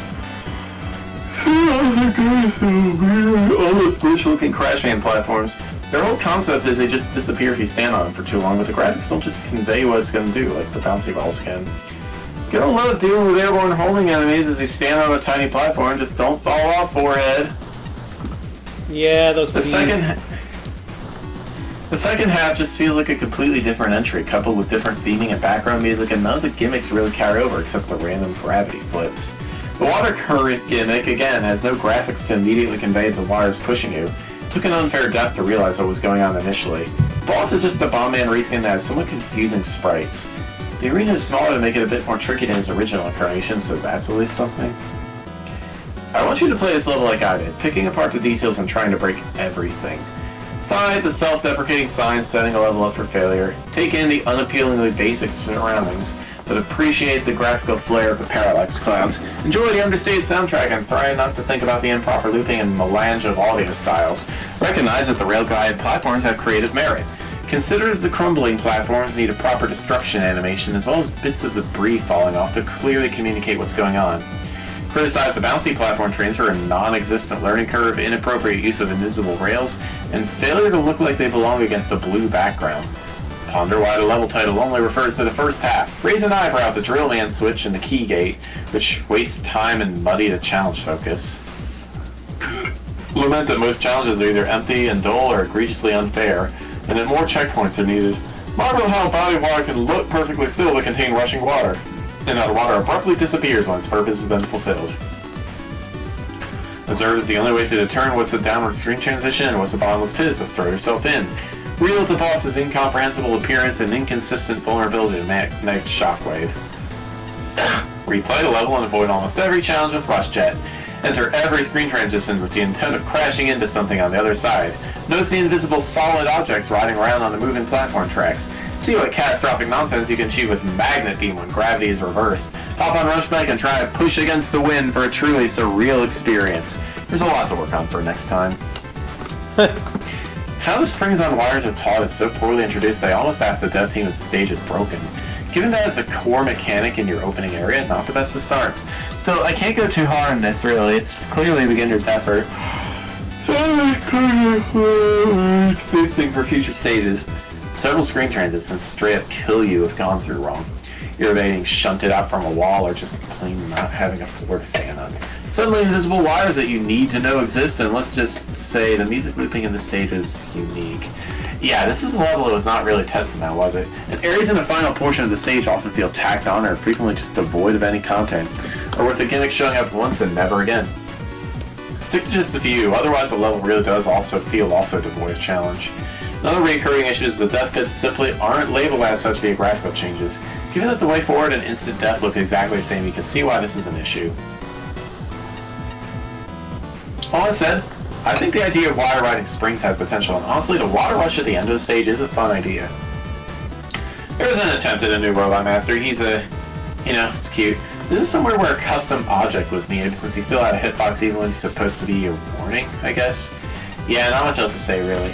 Almost glitch-looking Crash Band platforms. Their whole concept is they just disappear if you stand on them for too long, but the graphics don't just convey what it's going to do, like the bouncy balls can. You don't love dealing with airborne homing enemies as you stand on a tiny platform, just don't fall off, forehead. Yeah, those The second half just feels like a completely different entry, coupled with different theming and background music, and none of the gimmicks really carry over except the random gravity flips. The water current gimmick, again, has no graphics to immediately convey the wires pushing you. It took an unfair death to realize what was going on initially. The boss is just a Bomb Man reskin that has somewhat confusing sprites. The arena is smaller to make it a bit more tricky than its original incarnation, so that's at least something. I want you to play this level like I did, picking apart the details and trying to break everything. Sign the self-deprecating signs setting a level up for failure. Take in the unappealingly basic surroundings, but appreciate the graphical flair of the parallax clouds. Enjoy the understated soundtrack and try not to think about the improper looping and melange of audio styles. Recognize that the rail-guided platforms have creative merit. Consider the crumbling platforms need a proper destruction animation as well as bits of debris falling off to clearly communicate what's going on. Criticize the bouncy platform trains for a non-existent learning curve, inappropriate use of invisible rails, and failure to look like they belong against a blue background. Ponder why the level title only refers to the first half. Raise an eyebrow at the drill man switch and the key gate, which wastes time and muddy the challenge focus. Lament that most challenges are either empty and dull or egregiously unfair, and that more checkpoints are needed. Marvel how a body of water can look perfectly still but contain rushing water, and how the water abruptly disappears when its purpose has been fulfilled. Observe that the only way to determine what's a downward screen transition and what's a bottomless pit is to throw yourself in. Reel at the boss's incomprehensible appearance and inconsistent vulnerability to magnetic shockwave. Replay the level and avoid almost every challenge with Rush Jet. Enter every screen transition with the intent of crashing into something on the other side. Notice the invisible solid objects riding around on the moving platform tracks. See what catastrophic nonsense you can achieve with Magnet Beam when gravity is reversed. Hop on Rush Bike and try to push against the wind for a truly surreal experience. There's a lot to work on for next time. How the springs on wires are taught is so poorly introduced I almost asked the dev team if the stage is broken. Given that as a core mechanic in your opening area, not the best of starts. Still, I can't go too hard on this, really. It's clearly a beginner's effort. It's fixing for future stages. Several screen transitions straight up kill you if gone through wrong. You're being shunted out from a wall or just plain not having a floor to stand on. Suddenly invisible wires that you need to know exist, and let's just say the music looping in this stage is unique. Yeah, this is a level that was not really tested now, was it? And areas in the final portion of the stage often feel tacked on or frequently just devoid of any content, or with the gimmick showing up once and never again. Stick to just a few, otherwise the level really does also feel devoid of challenge. Another recurring issue is the death pits simply aren't labeled as such via graphical changes. Given that the way forward and instant death look exactly the same, you can see why this is an issue. All that said, I think the idea of water riding springs has potential, and honestly, the water rush at the end of the stage is a fun idea. There was an attempt at a new Robot Master. He's it's cute. This is somewhere where a custom object was needed, since he still had a hitbox even when he's supposed to be a warning, I guess. Yeah, not much else to say, really.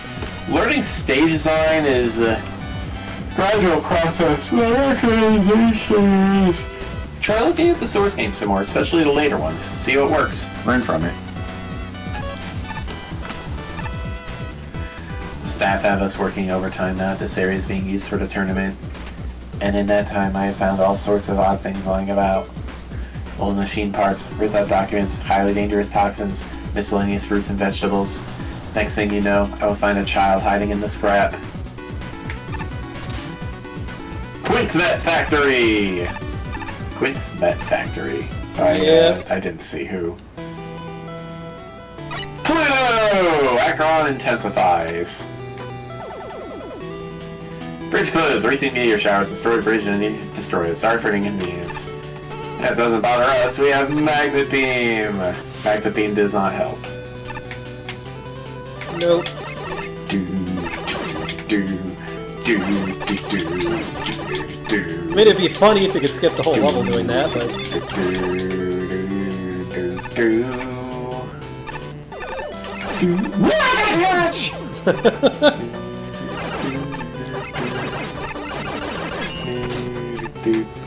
Learning stage design is a gradual process. Recommendations. Try looking at the source game some more, especially the later ones. See what works. Learn from it. The staff have us working overtime now. This area is being used for the tournament. And in that time, I have found all sorts of odd things lying about. Old machine parts, ripped out documents, highly dangerous toxins, miscellaneous fruits and vegetables. Next thing you know, I will find a child hiding in the scrap. Quint's Vet Factory! Quint's Vet Factory. I didn't see who. Pluto! Acheron intensifies. Bridge closed. Racing meteor showers destroy the bridge and need to destroy it. Sorry for the inconvenience. That doesn't bother us. We have Magnet Beam. Magnet Beam does not help. Nope. I mean, it'd be funny if we could skip the whole level doing that, but...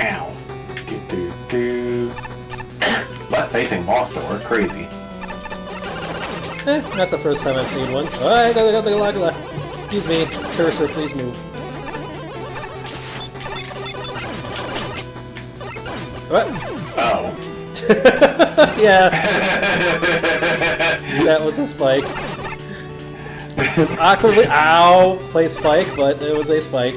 Ow. Left-facing boss door. Crazy. Not the first time I've seen one. Excuse me, cursor, please move. What? Oh. Yeah. That was a spike. Awkwardly, ow, play spike, but it was a spike.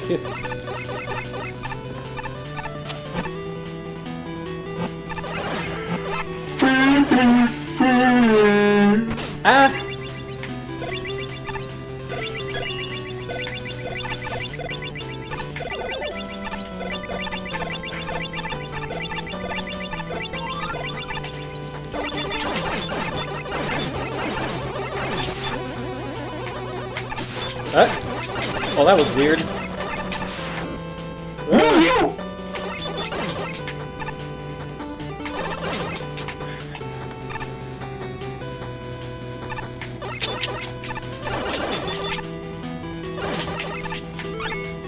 Ah! Well, that was weird.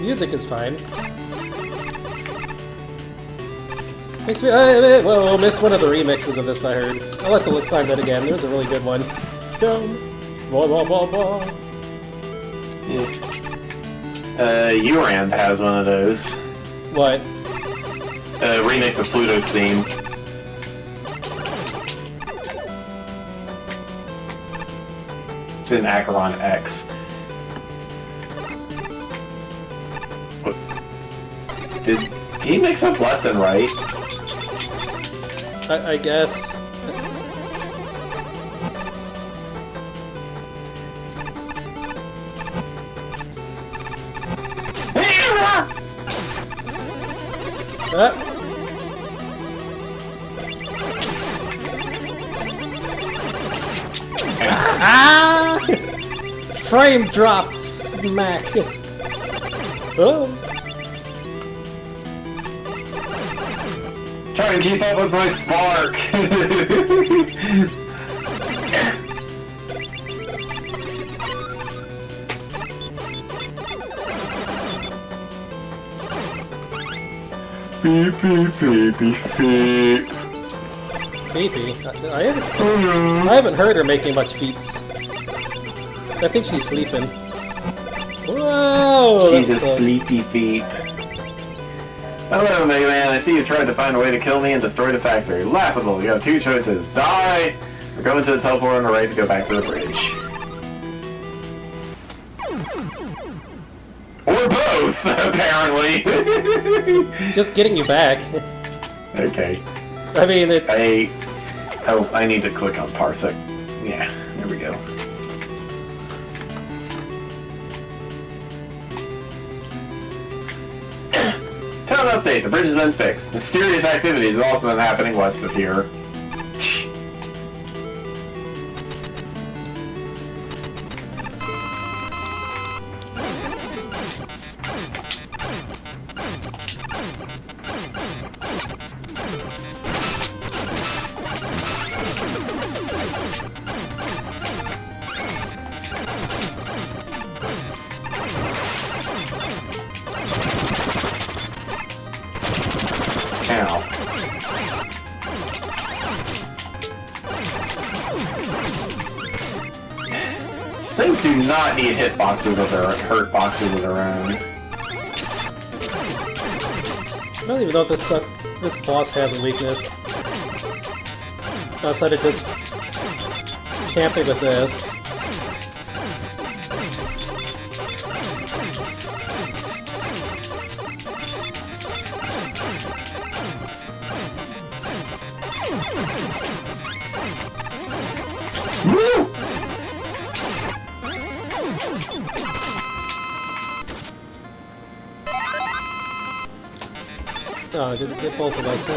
Music is fine. Makes me. Whoa, missed one of the remixes of this, I heard. I'll have to find that again. There's a really good one. Urand has one of those. What? Remix of Pluto's theme. It's in Acheron X. What? Did he mix up left and right? I guess. Ah! Frame drop smack. Oh. Trying to keep up with my spark. Feep. Phoebe? I haven't heard her making much feeps. I think she's sleeping. Whoa! She's a sleepy feep. Hello, Mega Man. I see you tried to find a way to kill me and destroy the factory. Laughable. You have two choices. Die! Or go into the teleport on the right to go back to the bridge. Or both, apparently. Just getting you back. Okay. I mean, it... I need to click on Parsec. Yeah, there we go. Town update, the bridge has been fixed. Mysterious activities have also been happening west of here. Ow. These things do not need hitboxes of their hurt boxes of their own. I don't even know if this boss has a weakness. Outside of just camping with this. Woo! Oh, I didn't get both of us.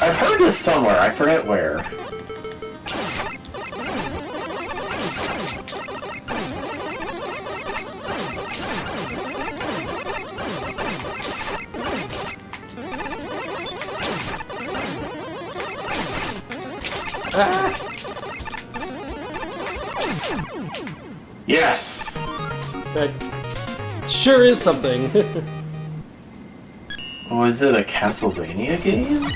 I've heard this somewhere, I forget where. Ah! Yes! That sure is something. Was it a Castlevania game?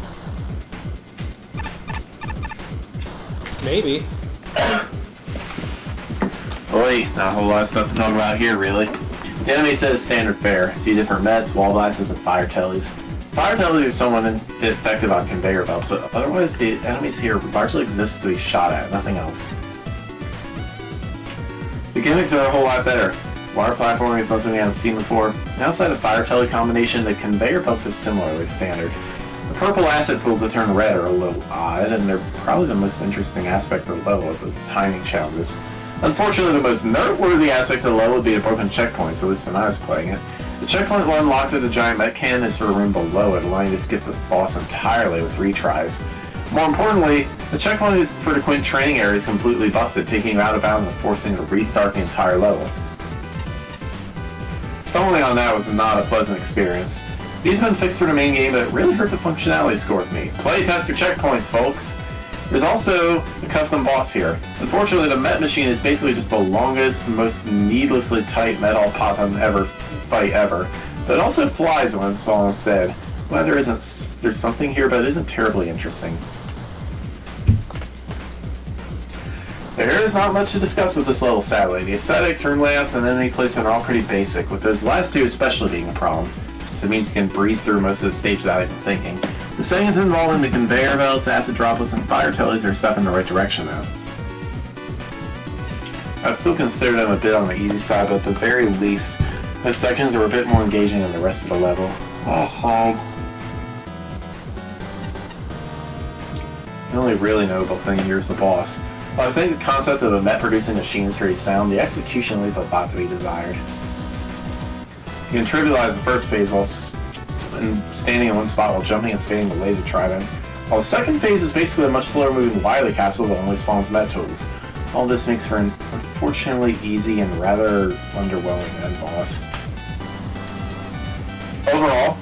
Maybe. Boy, not a whole lot of stuff to talk about here, really. The enemy says standard fare. A few different mets, wall glasses, and fire tellies. Fire tellies are somewhat effective on conveyor belts, but otherwise the enemies here largely exist to be shot at, nothing else. The gimmicks are a whole lot better. Water platforming is something I haven't seen before. And outside the fire telly combination, the conveyor belts are similarly standard. The purple acid pools that turn red are a little odd, and they're probably the most interesting aspect of the level with the timing challenges. Unfortunately, the most noteworthy aspect of the level would be the broken checkpoints, at least when I was playing it. The checkpoint one unlocked with the giant mech cannon is for the room below it, allowing you to skip the boss entirely with retries. More importantly, the checkpoint is for the Quint training area is completely busted, taking you out of bounds and forcing you to restart the entire level. Stumbling on that was not a pleasant experience. These have been fixed for the main game, but it really hurt the functionality score with me. Play test your checkpoints, folks! There's also a custom boss here. Unfortunately, the Met Machine is basically just the longest, most needlessly tight metal Potham fight ever. But it also flies when it's almost dead. Well, there's something here, but it isn't terribly interesting. There is not much to discuss with this level, sadly. The aesthetics, room layouts, and enemy placement are all pretty basic, with those last two especially being a problem, since it means you can breeze through most of the stage without even thinking. The settings involving the conveyor belts, acid droplets, and fire tellies are a step in the right direction, though. I'd still consider them a bit on the easy side, but at the very least, those sections are a bit more engaging than the rest of the level. The only really notable thing here is the boss. While I think the concept of a Met producing machine is very sound, the execution leaves a lot to be desired. You can trivialize the first phase while standing in one spot while jumping and spinning the laser trident, while the second phase is basically a much slower moving Wily capsule that only spawns Met tools. All this makes for an unfortunately easy and rather underwhelming end boss. Overall,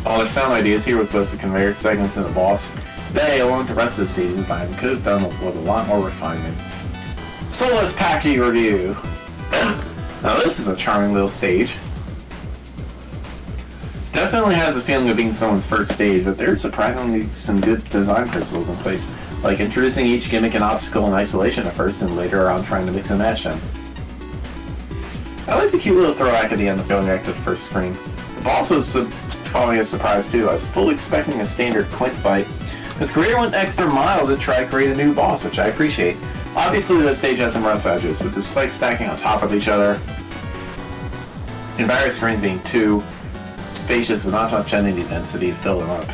all the sound ideas here with both the conveyor segments and the boss, they, along with the rest of the stage design, could have done with a lot more refinement. So let's pack to your review. Now this is a charming little stage. Definitely has a feeling of being someone's first stage, but there's surprisingly some good design principles in place, like introducing each gimmick and obstacle in isolation at first and later on trying to mix and match them. I like the cute little throwback at the end of going back to the first screen. The boss was caught me a surprise too. I was fully expecting a standard Quint fight. This creator went extra mile to try to create a new boss, which I appreciate. Obviously the stage has some rough edges, so despite stacking on top of each other, and various screens being too spacious with not much entity density to fill them up.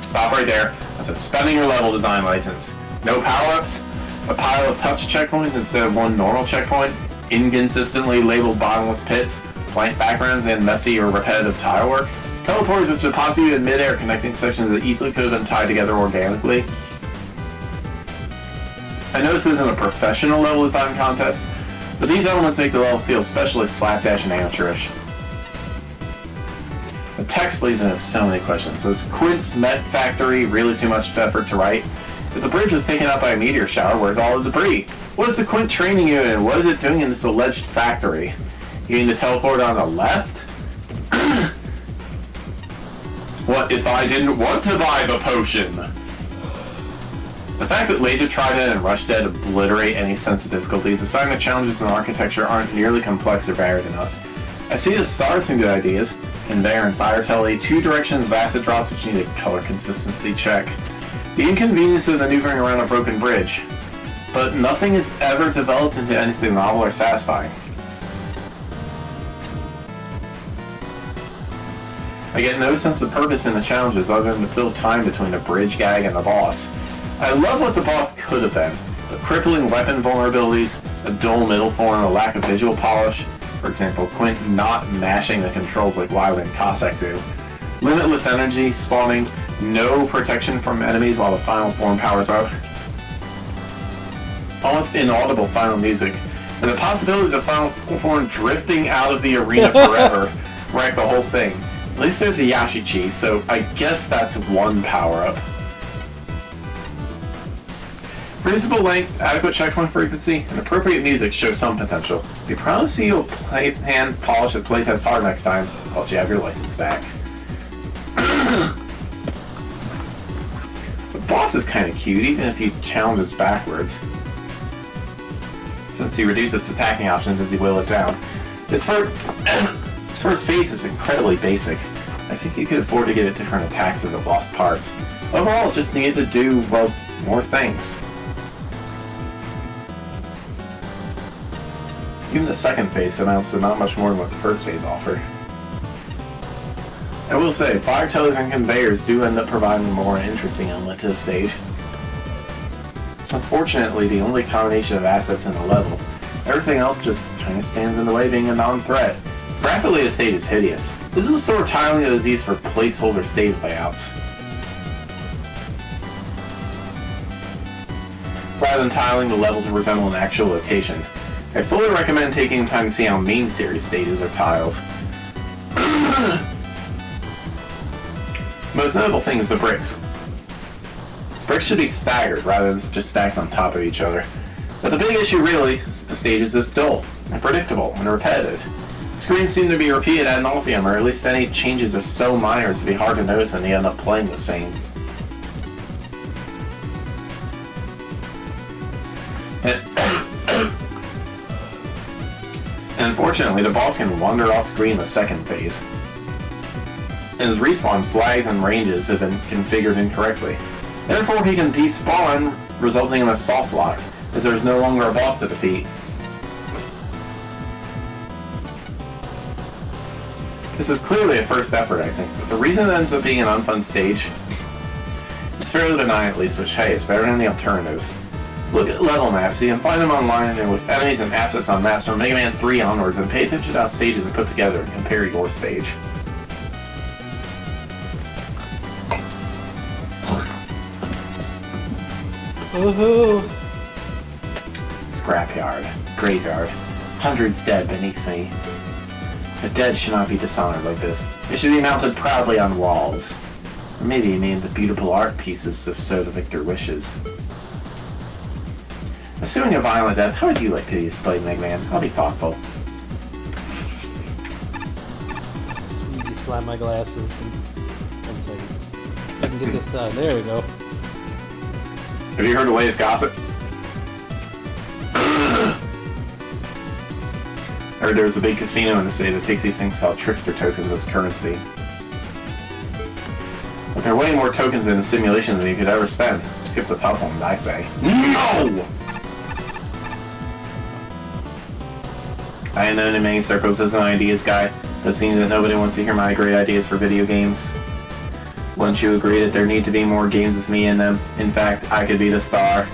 Stop right there. I'm suspending your level design license. No power-ups, a pile of touch checkpoints instead of one normal checkpoint, inconsistently labeled bottomless pits, blank backgrounds, and messy or repetitive tile work. Teleporters which deposit you in mid-air, connecting sections that easily could have been tied together organically. I know this isn't a professional level design contest, but these elements make the level feel especially slapdash and amateurish. The text leads into so many questions. Is Quint's Met Factory really too much effort to write? If the bridge was taken out by a meteor shower, where's all the debris? What is the Quint training unit and what is it doing in this alleged factory? You mean the teleporter on the left? What if I didn't want to buy the potion? The fact that Laser Trident and Rush Dead obliterate any sense of difficulties, a sign that challenges in architecture aren't nearly complex or varied enough. I see the stars some good ideas. Conveyor and Fire Telly, two directions of acid drops which need a color consistency check. The inconvenience of maneuvering around a broken bridge. But nothing is ever developed into anything novel or satisfying. I get no sense of purpose in the challenges other than to fill time between the bridge gag and the boss. I love what the boss could have been. The crippling weapon vulnerabilities, a dull middle form, a lack of visual polish. For example, Quint not mashing the controls like Wily and Cossack do. Limitless energy spawning, no protection from enemies while the final form powers up. Almost inaudible final music. And the possibility of the final form drifting out of the arena forever wreck the whole thing. At least there's a Yashichi, so I guess that's one power-up. Reasonable length, adequate checkpoint frequency, and appropriate music show some potential. Be proud to see you'll play hand polish at playtest hard next time. I'll let you have your license back. The boss is kind of cute, even if he challenges backwards. Since you reduce its attacking options as you will it down. Its first phase is incredibly basic. I think you could afford to give it different attacks as it lost parts. Overall, it just needed to do, well, more things. Even the second phase amounts to not much more than what the first phase offered. I will say, fire tellers and conveyors do end up providing a more interesting element to the stage. It's unfortunately the only combination of assets in the level. Everything else just kind of stands in the way, being a non-threat. Graphically, the stage is hideous. This is a sort of tiling that is used for placeholder stage layouts. Rather than tiling the level to resemble an actual location. I fully recommend taking time to see how main series stages are tiled. Most notable thing is the bricks. Bricks should be staggered rather than just stacked on top of each other. But the big issue really is that the stage is this dull, unpredictable, and repetitive. Screens seem to be repeated ad nauseum, or at least any changes are so minor as to be hard to notice and they end up playing the same. And unfortunately, the boss can wander off screen in the second phase. And his respawn flags and ranges have been configured incorrectly. Therefore, he can despawn, resulting in a soft lock, as there is no longer a boss to defeat. This is clearly a first effort, I think, but the reason it ends up being an unfun stage is fairly benign at least, which, hey, is better than the alternatives. Look at level maps, you can find them online and with enemies and assets on maps from Mega Man 3 onwards, and pay attention to how stages are put together and compare your stage. Woohoo! Scrapyard. Graveyard. Hundreds dead beneath me. The dead should not be dishonored like this. They should be mounted proudly on walls. Or maybe made into beautiful art pieces if so the victor wishes. Assuming a violent death, how would you like to be displayed, Mega Man? I'll be thoughtful. Sweetie, slap my glasses and say, I can get this done. There we go. Have you heard the latest gossip? I heard there's a big casino in the city that takes these things called trickster tokens as currency. But there are way more tokens in the simulation than you could ever spend. Skip the tough ones, I say. No! I am known in many circles as an ideas guy, but it seems that nobody wants to hear my great ideas for video games. Wouldn't you agree that there need to be more games with me in them? In fact, I could be the star.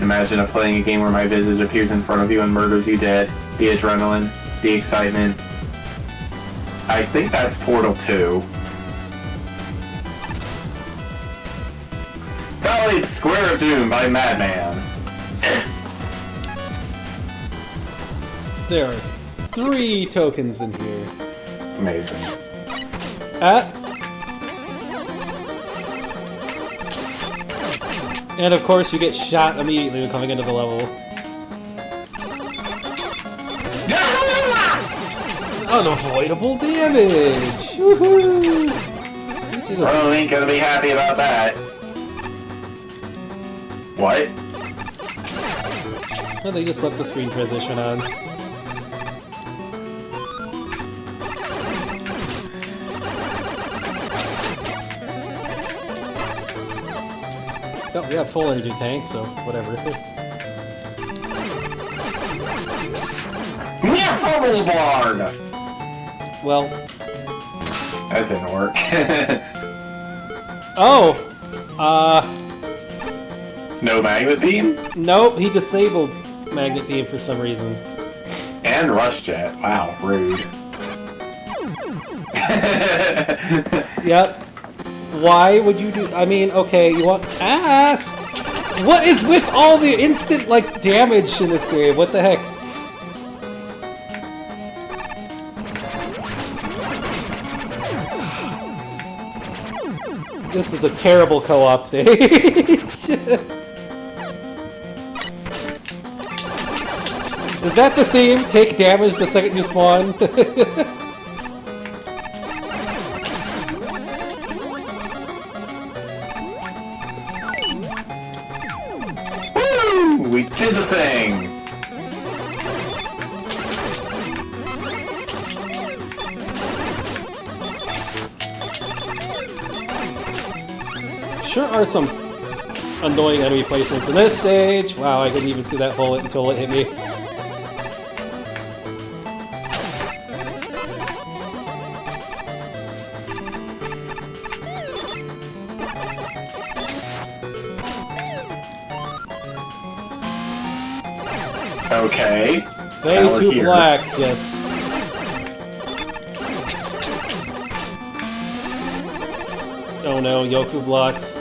Imagine playing a game where my visage appears in front of you and murders you dead. The adrenaline, the excitement. I think that's Portal 2. Probably it's Square of Doom by Madman. There are 3 tokens in here. Amazing. And of course you get shot immediately when coming into the level. Unavoidable damage! Woohoo! Bro ain't gonna be happy about that. What? Well, they just left the screen transition on. Oh, we have full energy tanks, so whatever. Yeah, Fumble Barn! Well... That didn't work. Oh! No Magnet Beam? Nope, he disabled Magnet Beam for some reason. And Rush Jet. Wow, rude. Yep. Why would you do... I mean, okay, you want... Ass! What is with all the instant, like, damage in this game? What the heck? This is a terrible co-op stage. Is that the theme? Take damage the second you spawn? Woo! We did the thing! Sure are some annoying enemy placements in this stage. Wow, I didn't even see that bullet until it hit me. Okay. Way Now we're too here. black, yes. Oh no, Yoku blocks.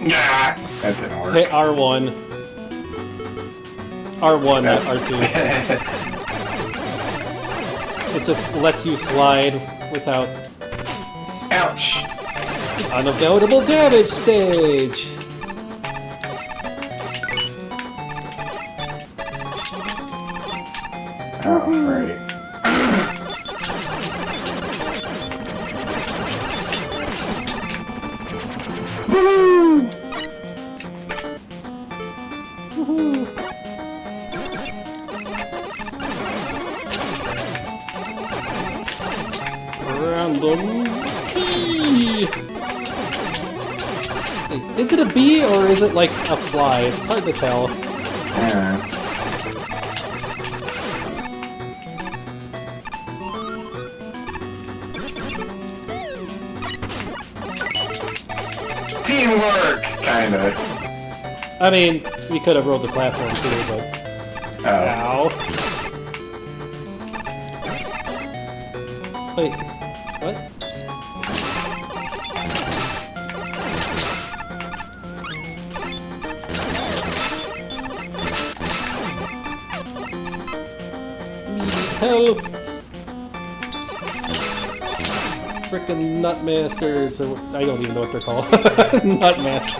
Yeah, that didn't work. Hit R1. R1, not That's- R2. It just lets you slide without Ouch! unavoidable damage stage. Oh, right. Woohoo! Woohoo! Random bee! Wait, is it a bee or is it like a fly? It's hard to tell. Yeah. Teamwork! Kinda. I mean, we could have rolled the platform too, but... Oh. Ow. Wait, what? Need health! Frickin' Nutmasters, I don't even know what they're called. Nutmasters.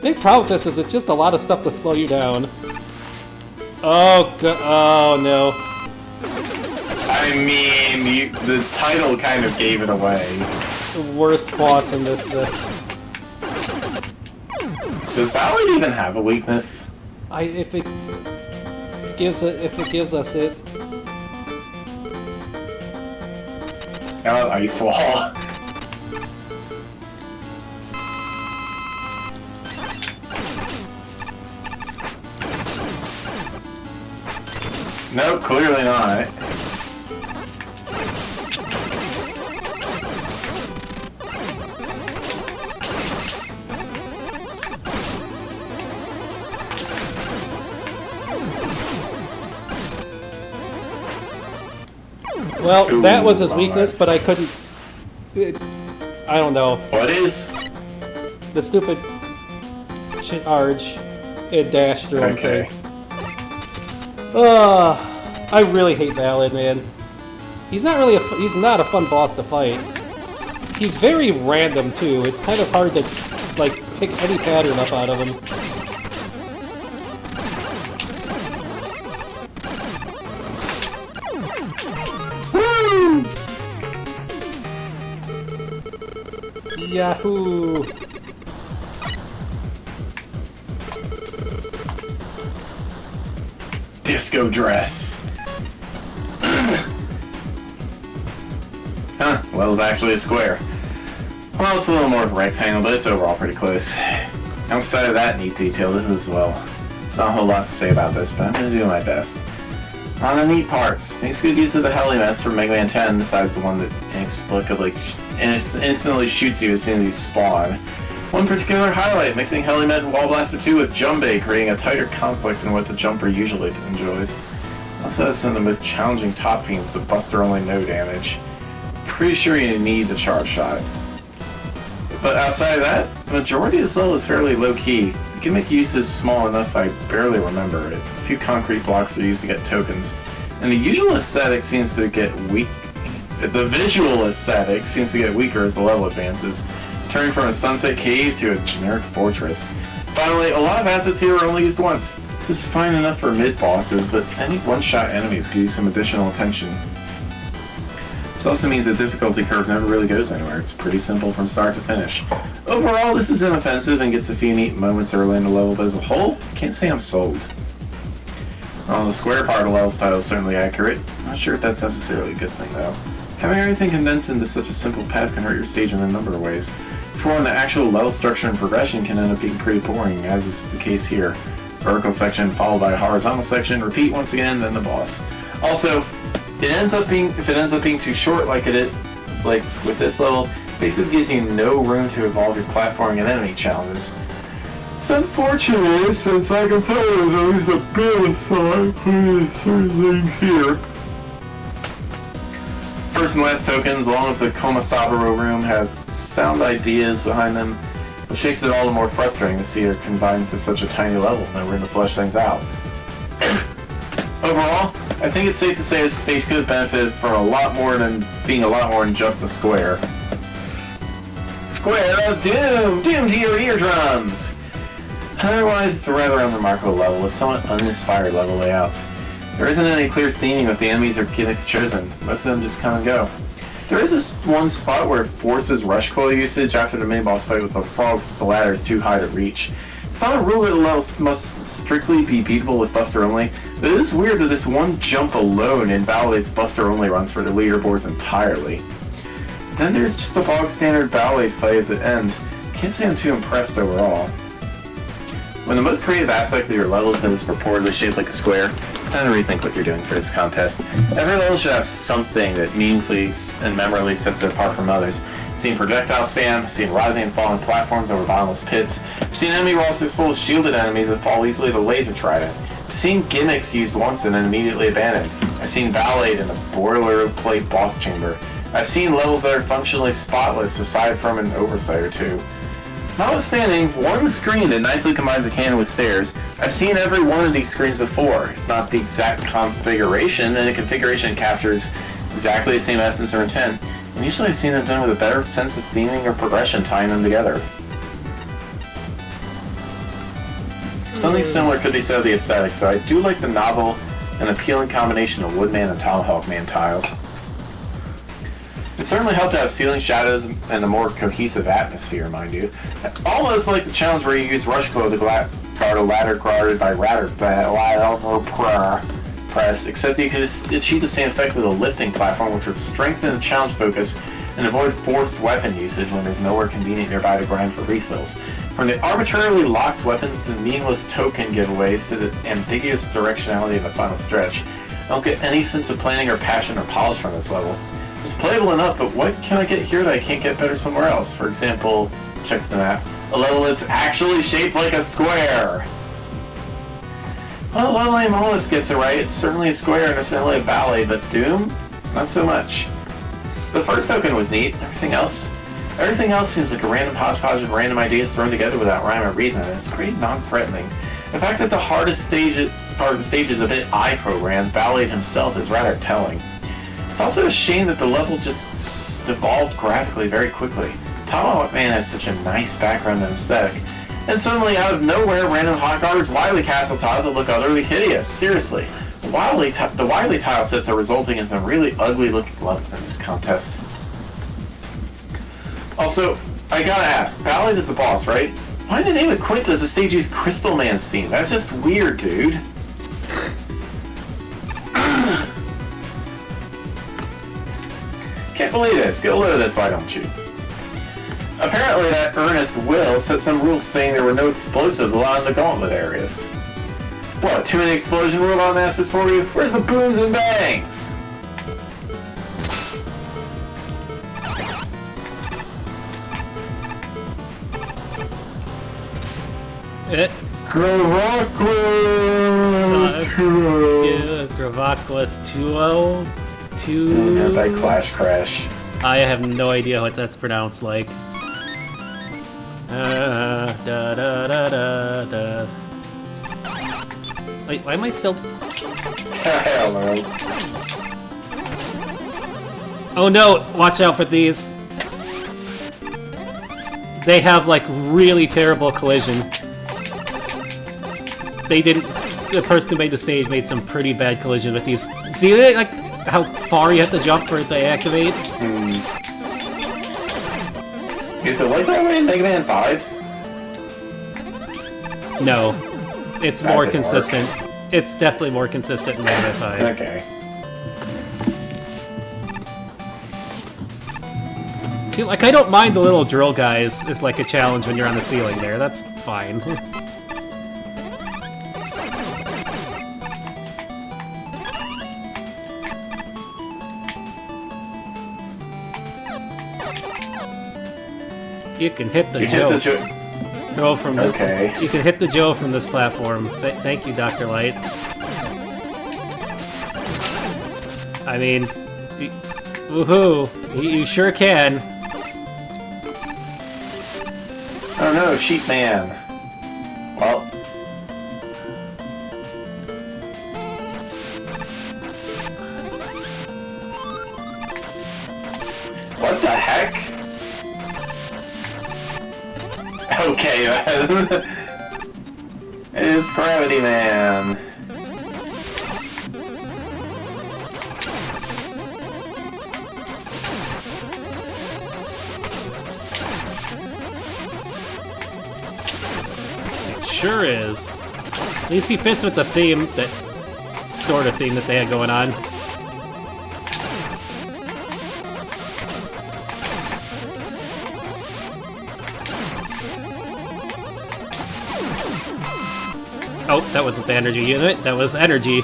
The big problem with this is it's just a lot of stuff to slow you down. Oh, oh no. I mean, the title kind of gave it away. The worst boss in this. Does Ballard even have a weakness? If it gives us it. Oh, Ice Wall. Nope, clearly not. Well, Ooh, that was his weakness, nice. but I couldn't... I don't know. What is? The stupid charge, it dashed through Okay. him. I really hate Ballad, man. He's not really he's not a fun boss to fight. He's very random too. It's kind of hard to like pick any pattern up out of him. Woo! Yahoo! Disco dress. Huh, well, it's actually a square. Well, it's a little more of a rectangle, but it's overall pretty close. Outside of that neat detail, this is, well, there's not a whole lot to say about this, but I'm going to do my best. On the neat parts, makes good use of the Heli-Mets from Mega Man 10, besides the one that inexplicably instantly shoots you as soon as you spawn. One particular highlight, mixing Heli-Met and Wall Blaster 2 with Jumbay, creating a tighter conflict than what the jumper usually enjoys. Also has some of the most challenging top fiends to Buster only no damage. Pretty sure you need the charge shot. But outside of that, the majority of this level is fairly low-key. The gimmick use is small enough I barely remember it. A few concrete blocks are used to get tokens. And the usual aesthetic seems to get weak. The visual aesthetic seems to get weaker as the level advances, turning from a sunset cave to a generic fortress. Finally, a lot of assets here are only used once. This is fine enough for mid-bosses, but any one-shot enemies could use some additional attention. This also means the difficulty curve never really goes anywhere. It's pretty simple from start to finish. Overall, this is inoffensive and gets a few neat moments early in the level, but as a whole, can't say I'm sold. The square part of the level's title is certainly accurate. Not sure if that's necessarily a good thing, though. Having everything condensed into such a simple path can hurt your stage in a number of ways. For one, the actual level structure and progression can end up being pretty boring, as is the case here. Vertical section followed by a horizontal section, repeat once again, then the boss. Also, if it ends up being too short like with this level, basically gives you no room to evolve your platforming and enemy challenges. It's unfortunate, since I can tell there's at least a bit of thought put into certain things here. First and last tokens, along with the Komasaburo room, have sound ideas behind them, which makes it all the more frustrating to see her confined to such a tiny level, no room to flesh things out. Overall, I think it's safe to say this stage could have benefited from a lot more than being a lot more than just a square. Square of Doom! Doom to your eardrums! Otherwise, it's a rather unremarkable level with somewhat uninspired level layouts. There isn't any clear theming with the enemies or gimmicks chosen. Most of them just come and go. There is this one spot where it forces rush coil usage after the mini-boss fight with the frogs since the ladder is too high to reach. It's not a rule that the levels must strictly be beatable with Buster only, but it is weird that this one jump alone invalidates Buster only runs for the leaderboards entirely. Then there's just a bog standard ballet fight at the end. Can't say I'm too impressed overall. When the most creative aspect of your level is that it's purportedly shaped like a square, it's time to rethink what you're doing for this contest. Every level should have something that meaningfully and memorably sets it apart from others. Seen projectile spam, seen rising and falling platforms over bottomless pits, seen enemy rosters full of shielded enemies that fall easily to laser trident, seen gimmicks used once and then immediately abandoned. I've seen ballet in the boilerplate boss chamber. I've seen levels that are functionally spotless aside from an oversight or two. Notwithstanding one screen that nicely combines a cannon with stairs, I've seen every one of these screens before, if not the exact configuration, and the configuration captures exactly the same essence or intent, and usually I've seen them done with a better sense of theming or progression tying them together. Something similar could be said of the aesthetics, though I do like the novel and appealing combination of Woodman and Tomahawk Man tiles. It certainly helped to have ceiling shadows and a more cohesive atmosphere, mind you. Almost like the challenge where you use rush coil to guard a ladder guarded by press, except that you could achieve the same effect with a lifting platform, which would strengthen the challenge focus and avoid forced weapon usage when there's nowhere convenient nearby to grind for refills. From the arbitrarily locked weapons to meaningless token giveaways to the ambiguous directionality of the final stretch, don't get any sense of planning or passion or polish from this level. It's playable enough, but what can I get here that I can't get better somewhere else? For example, checks the map. A level that's actually shaped like a square! Well, Lily almost gets it right. It's certainly a square and it's certainly a valley, but Doom? Not so much. The first token was neat. Everything else seems like a random hodgepodge of random ideas thrown together without rhyme or reason, and it's pretty non-threatening. The fact that the hardest part of the stage is a bit eye-programmed, Ballade himself, is rather telling. It's also a shame that the level just devolved graphically very quickly. Tomahawk Man has such a nice background and aesthetic, and suddenly out of nowhere, random hot garbage Wily Castle tiles that look utterly hideous. Seriously, the Wily tile sets are resulting in some really ugly-looking levels in this contest. Also, I gotta ask, Ballade is the boss, right? Why did David Quint does the stage use Crystal Man's theme? That's just weird, dude. Can't believe this. Get a load of this, why don't you? Apparently that Ernest Will set some rules saying there were no explosives allowed in the gauntlet areas. What, too many explosion robot masters for you? Where's the booms and bangs? Gravakla 202. Yeah, by Clash Crash. I have no idea what that's pronounced like. Da da da da da. Wait, why am I still? Hell no. Oh no! Watch out for these. They have like really terrible collision. They didn't. The person who made the stage made some pretty bad collision with these. See, like how far you have to jump for it to activate. Is it like that way in Mega Man 5? No, it's more consistent. It's definitely more consistent in Mega Man 5. Okay. See, like I don't mind the little drill guys as like a challenge when you're on the ceiling there. That's fine. You can hit the Joe. Joe from okay. You can hit the Joe from this platform. Thank you, Dr. Light. I mean, woohoo! You sure can. Oh no, Sheep Man. Well. What the heck? Okay, man. It's Gravity Man. It sure is. At least he fits with the theme, that sort of theme that they had going on. Oh, that wasn't the energy unit, that was energy.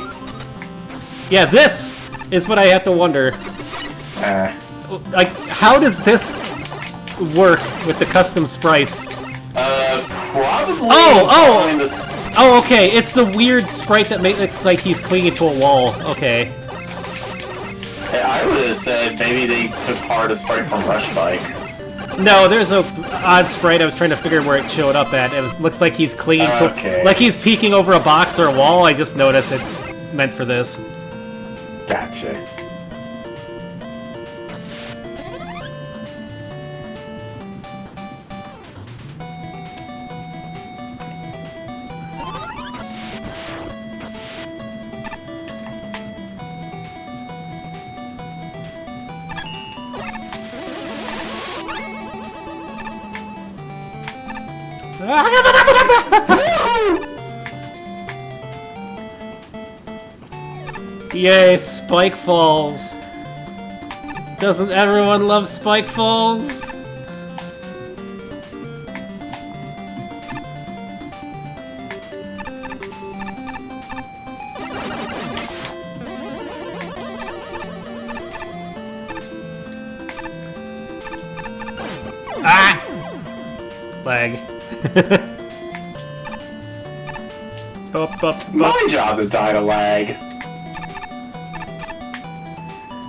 Yeah, this is what I have to wonder. Like, how does this work with the custom sprites? Probably. Oh, okay, it's the weird sprite that makes it like he's clinging to a wall. Okay. I would have said maybe they took part of sprite from Rush Bike. No, there's a odd sprite. I was trying to figure where it showed up at. It looks like he's clinging to, like he's peeking over a box or a wall. I just noticed it's meant for this. Gotcha. Yay, Spike Falls! Doesn't everyone love Spike Falls? lag. My job to die to lag.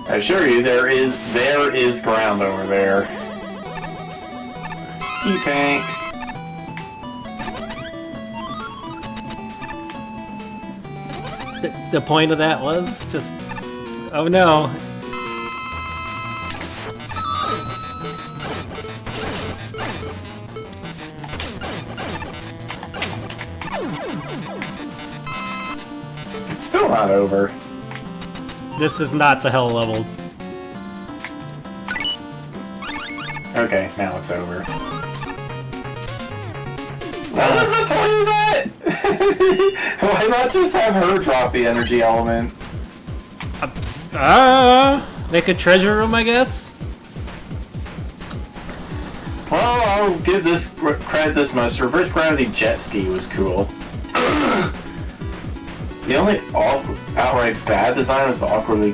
I assure you, there is ground over there. E-tank. The point of that was just... Oh no. It's still not over. This is not the hell level. Okay, now it's over. What was the point of that? Why not just have her drop the energy element? Make a treasure room, I guess? Well, I'll give this credit this much. Reverse gravity jet ski was cool. The only outright bad design was the awkwardly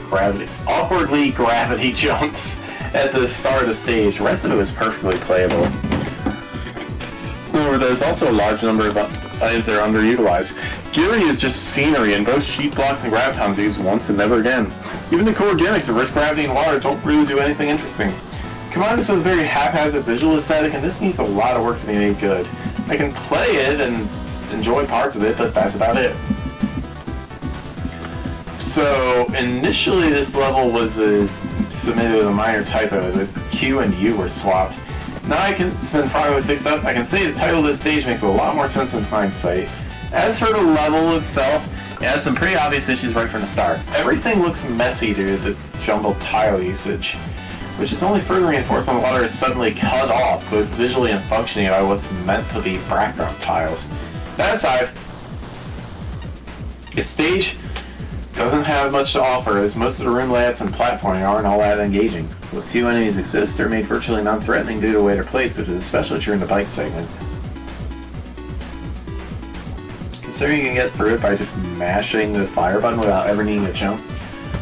gravity jumps at the start of the stage. The rest of it was perfectly playable. However, there's also a large number of items that are underutilized. Geary is just scenery, and both sheet blocks and gravitons are used once and never again. Even the core gimmicks of risk gravity and water don't really do anything interesting. Combine this with a very haphazard visual aesthetic, and this needs a lot of work to be made good. I can play it and enjoy parts of it, but that's about it. So, initially this level was submitted with a minor typo. The Q and U were swapped. Now I can spend finally fixed up. I can say the title of this stage makes a lot more sense in hindsight. As for the level itself, it has some pretty obvious issues right from the start. Everything looks messy due to the jumbled tile usage, which is only further reinforced when the water is suddenly cut off, both visually and functionally, by what's meant to be background tiles. That aside, the stage doesn't have much to offer, as most of the room layouts and platforming aren't all that engaging. With few enemies exist, they're made virtually non-threatening due to the way they're placed, which is especially true in the bike segment. Considering you can get through it by just mashing the fire button without ever needing to jump,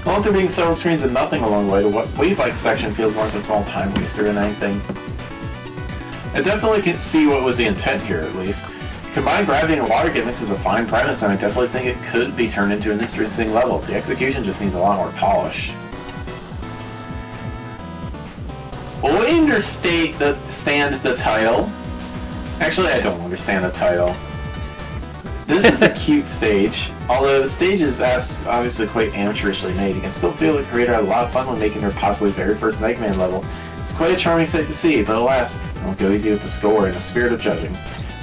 along there being several screens and nothing along the way, the wave bike section feels more like a small time waster than anything. I definitely can see what was the intent here, at least. Combined gravity and water gimmicks is a fine premise, and I definitely think it could be turned into an interesting level. The execution just needs a lot more polish. Well, I understand the title. Actually, I don't understand the title. This is a cute stage. Although the stage is obviously quite amateurishly made, you can still feel the creator had a lot of fun when making their possibly very first Mega Man level. It's quite a charming sight to see, but alas, don't go easy with the score in the spirit of judging.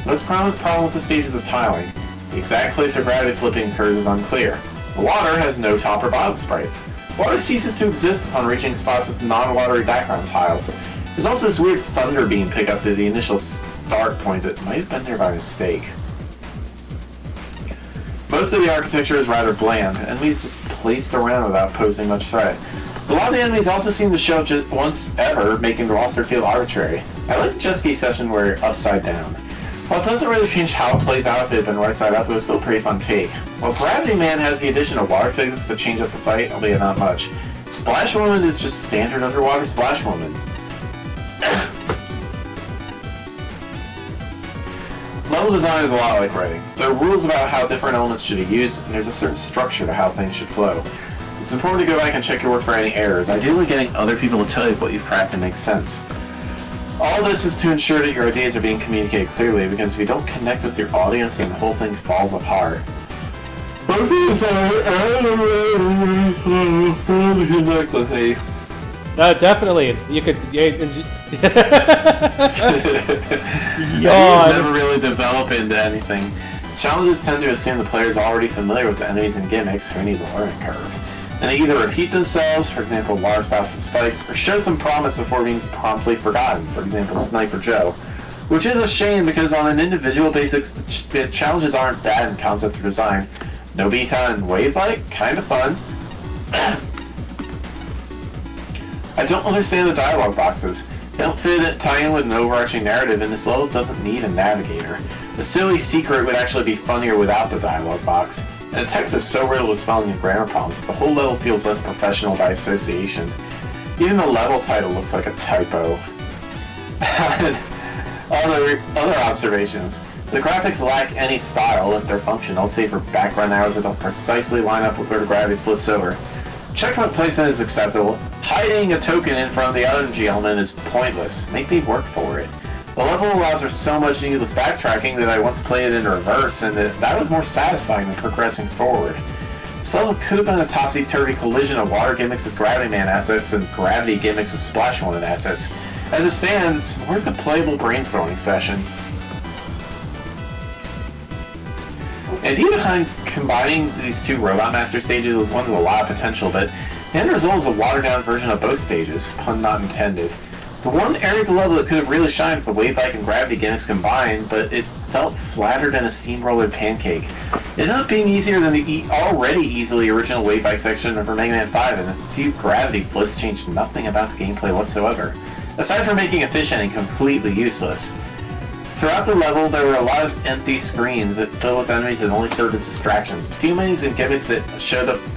The most prominent problem with the stage is the tiling. The exact place where gravity flipping occurs is unclear. The water has no top or bottom sprites. Water ceases to exist upon reaching spots with non-watery background tiles. There's also this weird thunder beam pickup to the initial start point that might have been there by mistake. Most of the architecture is rather bland, enemies just placed around without posing much threat. A lot of the enemies also seem to show up just once ever, making the roster feel arbitrary. I like the jet ski session where you're upside down. While it doesn't really change how it plays out if it had been right side up, it was still a pretty fun take. While Gravity Man has the addition of water physics to change up the fight, albeit not much. Splash Woman is just standard underwater Splash Woman. Level design is a lot like writing. There are rules about how different elements should be used, and there's a certain structure to how things should flow. It's important to go back and check your work for any errors. Ideally, getting other people to tell you what you've crafted makes sense. All this is to ensure that your ideas are being communicated clearly, because if you don't connect with your audience, then the whole thing falls apart. Definitely. You could... Ideas never really develop into anything. Challenges tend to assume the player is already familiar with the enemies and gimmicks, who needs a learning curve. And they either repeat themselves, for example, water spouts and spikes, or show some promise before being promptly forgotten, for example, Sniper Joe. Which is a shame, because on an individual basis, the challenges aren't bad in concept or design. Nobita and Wave Bike? Kinda fun. I don't understand the dialogue boxes. They don't tie in with an overarching narrative, and this level doesn't need a navigator. The silly secret would actually be funnier without the dialogue box. And the text is so riddled with spelling and grammar problems that the whole level feels less professional by association. Even the level title looks like a typo. Other observations. The graphics lack any style if they're functional, save for background arrows that don't precisely line up with where the gravity flips over. Checkpoint placement is acceptable. Hiding a token in front of the energy element is pointless. Make me work for it. The level allows for so much needless backtracking that I once played it in reverse, and that was more satisfying than progressing forward. This level could have been a topsy-turvy collision of water gimmicks with Gravity Man assets and gravity gimmicks with Splash Woman assets. As it stands, it's more of a playable brainstorming session. The idea behind combining these two Robot Master stages was one with a lot of potential, but the end result is a watered-down version of both stages, pun not intended. The one area of the level that could have really shined with the wave bike and gravity gimmicks combined, but it felt flatter than a steamroller pancake. It ended up being easier than the already easily original wave bike section for Mega Man 5, and a few gravity flips changed nothing about the gameplay whatsoever, aside from making efficient and completely useless. Throughout the level, there were a lot of empty screens that filled with enemies that only served as distractions. The few menus and gimmicks that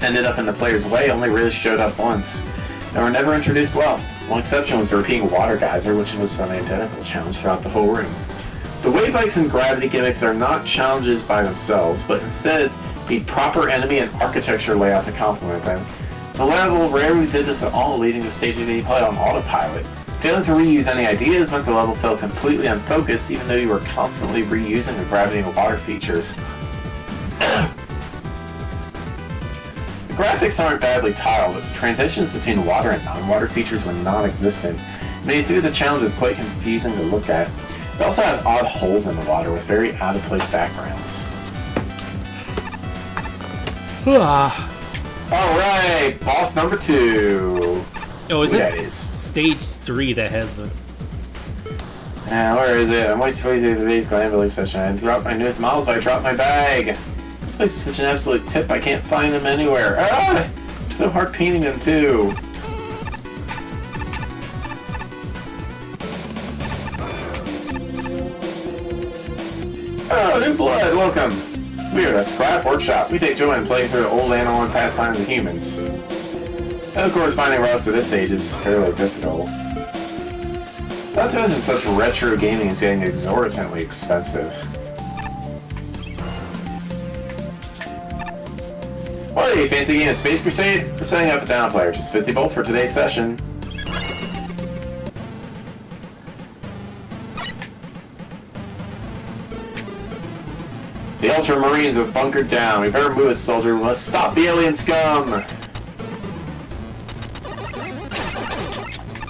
ended up in the player's way only really showed up once, and were never introduced well. One exception was the repeating water geyser, which was an identical challenge throughout the whole room. The wave bikes and gravity gimmicks are not challenges by themselves, but instead need proper enemy and architecture layout to complement them. The level rarely did this at all, leading to stages being played on autopilot. Failing to reuse any ideas meant the level felt completely unfocused, even though you were constantly reusing the gravity and water features. The graphics aren't badly tiled, but the transitions between water and non-water features were non-existent, making through the challenges quite confusing to look at. It also had odd holes in the water with very out-of-place backgrounds. Alright, boss number 2. Oh, is it? That is Stage 3 that has the... where is it? I'm waiting for the base glandular session. I dropped my newest models, but I dropped my bag. This place is such an absolute tip, I can't find them anywhere. Ah! It's so hard painting them, too. Oh, new blood, welcome. We are a scrap workshop. We take joy in playing through the old analog pastimes of humans. And of course, finding routes at this stage is fairly difficult. Not to mention such retro gaming is getting exorbitantly expensive. What, you fancy a game of Space Crusade? We're setting up a down player, just 50 bolts for today's session. The Ultramarines have bunkered down. We better move, soldier. We must stop the alien scum!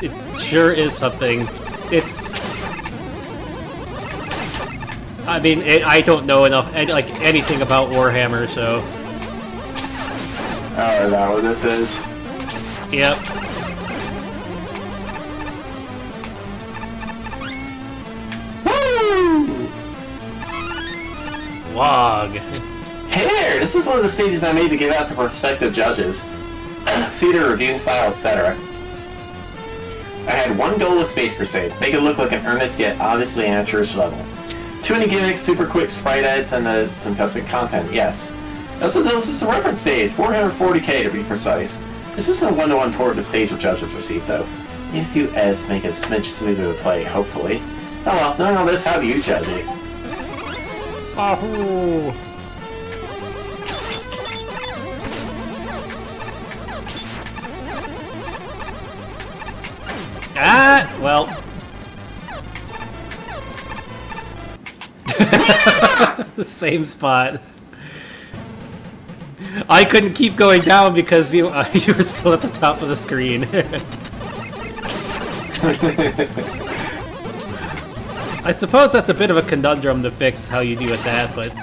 It sure is something. It's... I mean, I don't know enough, like, anything about Warhammer, so... Oh, is that what this is? Yep. Woo! Log. Hey there! This is one of the stages I made to give out to prospective judges. Theater, reviewing style, etc. I had one goal with Space Crusade, make it look like an earnest yet obviously amateurish level. Too many gimmicks, super quick sprite edits, and some custom content, yes. Also, this is a reference stage, 440k to be precise. This isn't a one-to-one port of the stage the judges received, though. A few edits make it a smidge smoother to play, hopefully. Oh well, knowing all this, how do you judge it? Ahoo! Ah! Well... the same spot. I couldn't keep going down because you you were still at the top of the screen. I suppose that's a bit of a conundrum to fix how you deal with that, but...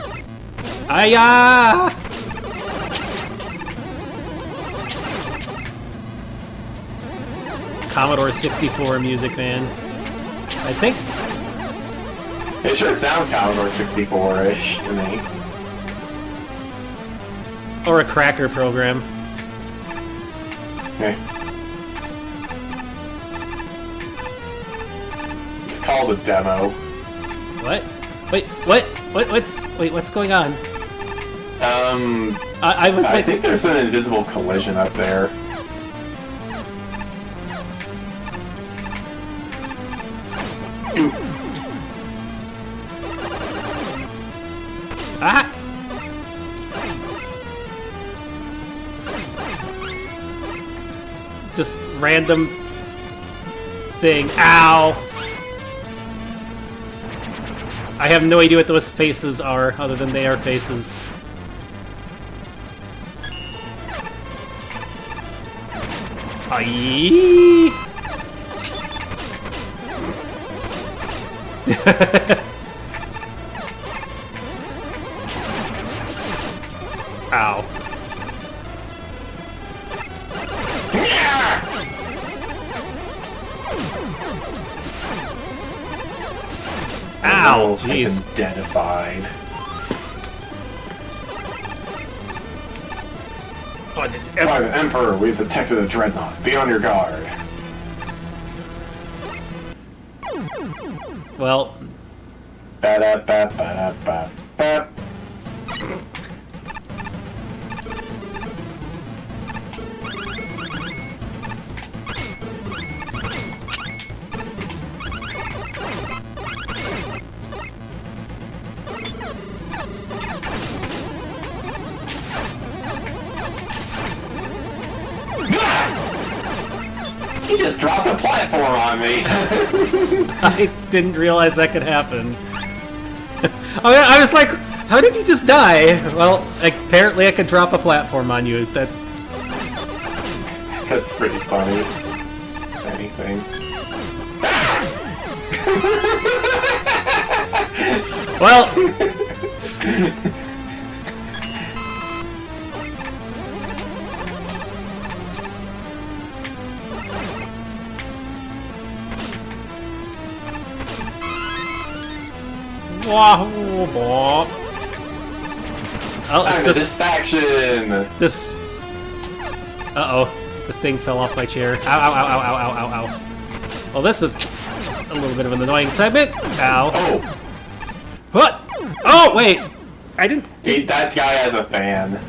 Ayah! Commodore 64 music, man. I think... It sure sounds Commodore 64-ish to me. Or a cracker program. Okay. It's called a demo. What? Wait, what's going on? I was like... I think there's an invisible collision up there. Ooh. Ah! Just random thing. Ow! I have no idea what those faces are, other than they are faces. Aye. Ow. Ow, jeez. Identified. Private Emperor, we've detected a dreadnought. Be on your guard. Well, Ba-da-ba-ba-da-ba-ba. You just dropped a platform on me! I didn't realize that could happen. I was like, how did you just die? Well, apparently I could drop a platform on you. That's pretty funny. Anything. Well... Oh, it's just distraction. this. Uh-oh, the thing fell off my chair. Ow! Ow! Ow! Ow! Ow! Ow! Ow! Well, this is a little bit of an annoying segment. Ow! Oh! What? Oh wait, I didn't. That guy has a fan.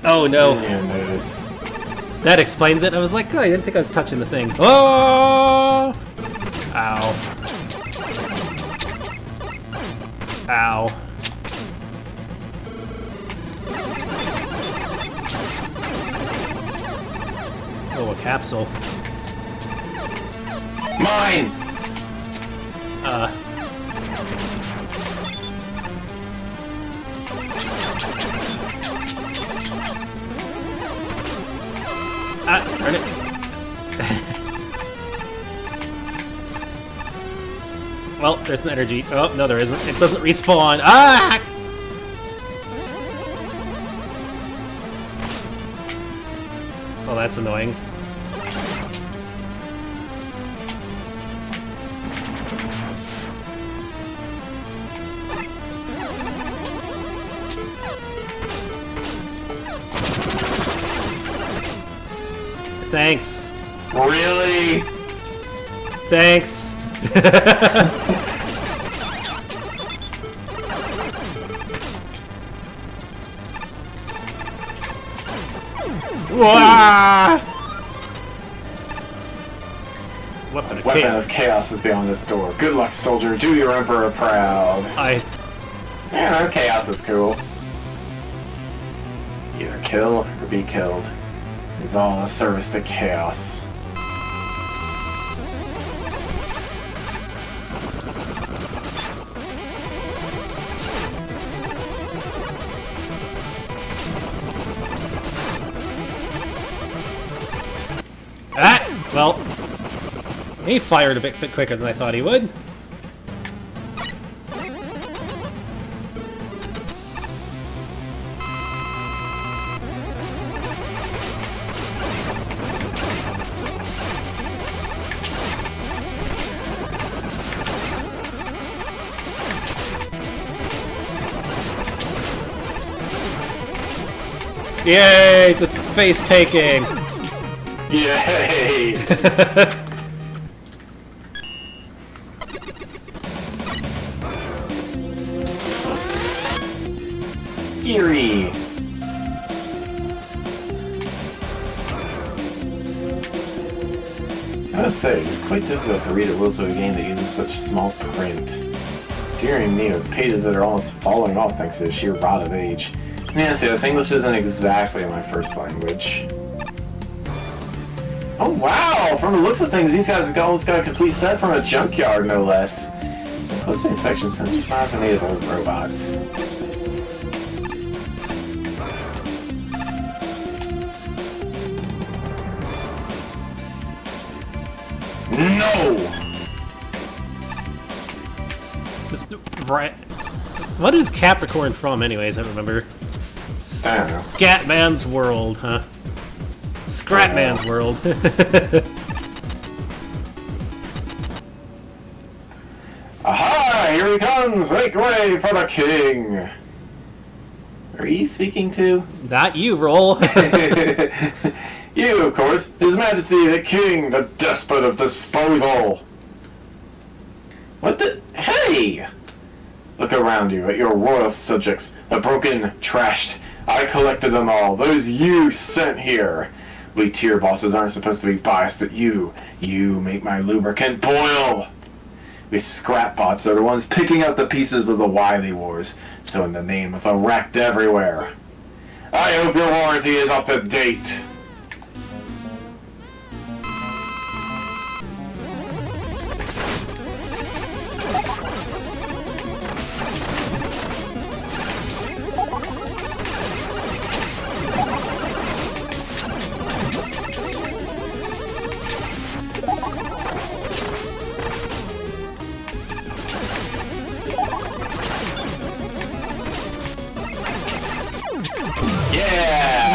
Oh no! Yeah, notice. That explains it. I was like, oh, I didn't think I was touching the thing. Oh! Ow! Ow. Oh, a capsule. Mine! Darn it. Well, there's an energy. Oh, no, there isn't. It doesn't respawn. Ah! Oh, that's annoying. Thanks. Really? Thanks. Wah! Weapon of chaos is beyond this door. Good luck, soldier. Do your emperor proud. Yeah, chaos is cool. Either kill or be killed. It's all a service to chaos. Ah! Well, he fired a bit quicker than I thought he would. Yay! Just face taking. Yay! Geary! I must say, it's quite difficult to read a rules of a game that uses such small print. Dearing me, with pages that are almost falling off thanks to the sheer rot of age. Yes, English isn't exactly my first language. Oh wow! From the looks of things, these guys have almost got a complete set from a junkyard, no less. Close inspection, some of these models are made of old robots. No! Just right. What is Capricorn from, anyways? I don't remember. I don't know. Scatman's World, huh? Scratman's World. Aha! Here he comes! Make way for the king! Are you speaking to? Not you, Roll. You, of course. His Majesty the King, the despot of disposal. What the? Hey! Look around you at your royal subjects. The broken, trashed. I collected them all. Those you sent here. We tier bosses aren't supposed to be biased, but you make my lubricant boil. We scrap bots are the ones picking up the pieces of the Wily Wars. So in the name of the wrecked everywhere. I hope your warranty is up to date.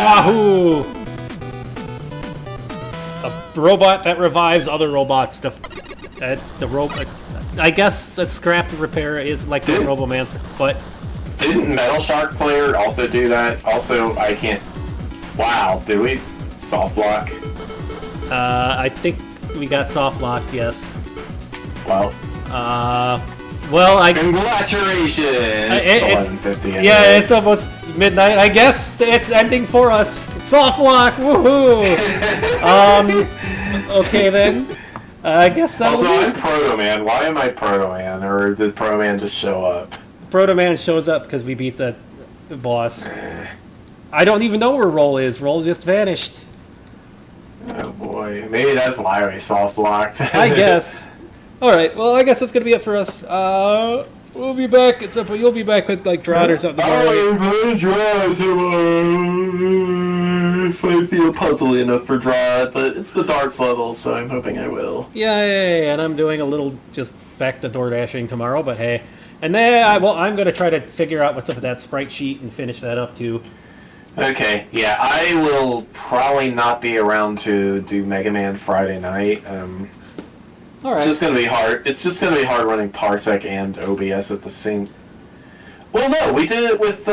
Wahoo! A robot that revives other robots. The robot. I guess a scrap repair is like the Robomancer, but didn't Metal Shark Player also do that? Also, I can't. Wow, did we soft lock? I think we got soft locked. Yes. Well. Well, Congratulations! It's 11:50. Anyway. Yeah, it's almost midnight. I guess it's ending for us. Soft lock, woohoo! Okay then. I guess that also, I'm Proto Man. Why am I Proto Man? Or did Proto Man just show up? Proto Man shows up because we beat the boss. I don't even know where Roll is. Roll just vanished. Oh boy, maybe that's why we soft locked. I guess. Alright, well I guess that's gonna be it for us. We'll be back at some point. You'll be back with like Drod or something tomorrow. I'm going to Drod tomorrow. If I feel puzzly enough for Drod, but it's the darts level, so I'm hoping I will. Yeah, and I'm doing a little just back to door dashing tomorrow, but hey. And then I'm gonna try to figure out what's up with that sprite sheet and finish that up too. Okay, yeah, I will probably not be around to do Mega Man Friday night. All right. It's just gonna be hard. It's just gonna be hard running Parsec and OBS at the same. Well, no, we did it with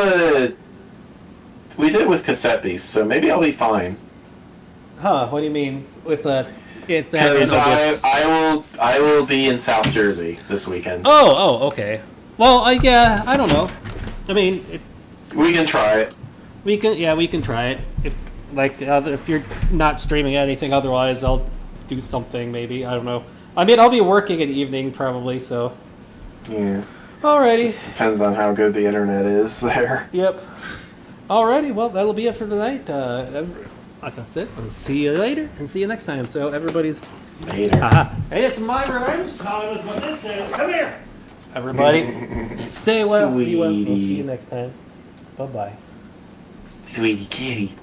Cassette Beast, so maybe I'll be fine. Huh? What do you mean with Because I will be in South Jersey this weekend. Oh, okay. Well, yeah, I don't know. I mean, we can try it. We can try it. If you're not streaming anything, otherwise I'll do something maybe. I don't know. I mean, I'll be working in the evening probably, so. Yeah. Alrighty. Just depends on how good the internet is there. Yep. Alrighty, well, that'll be it for the night. That's it. I'll see you later, and see you next time. So everybody's... Later. Hey, it's my revenge time is what this is. Come here! Everybody, stay well. Be well. We'll see you next time. Bye-bye. Sweetie kitty.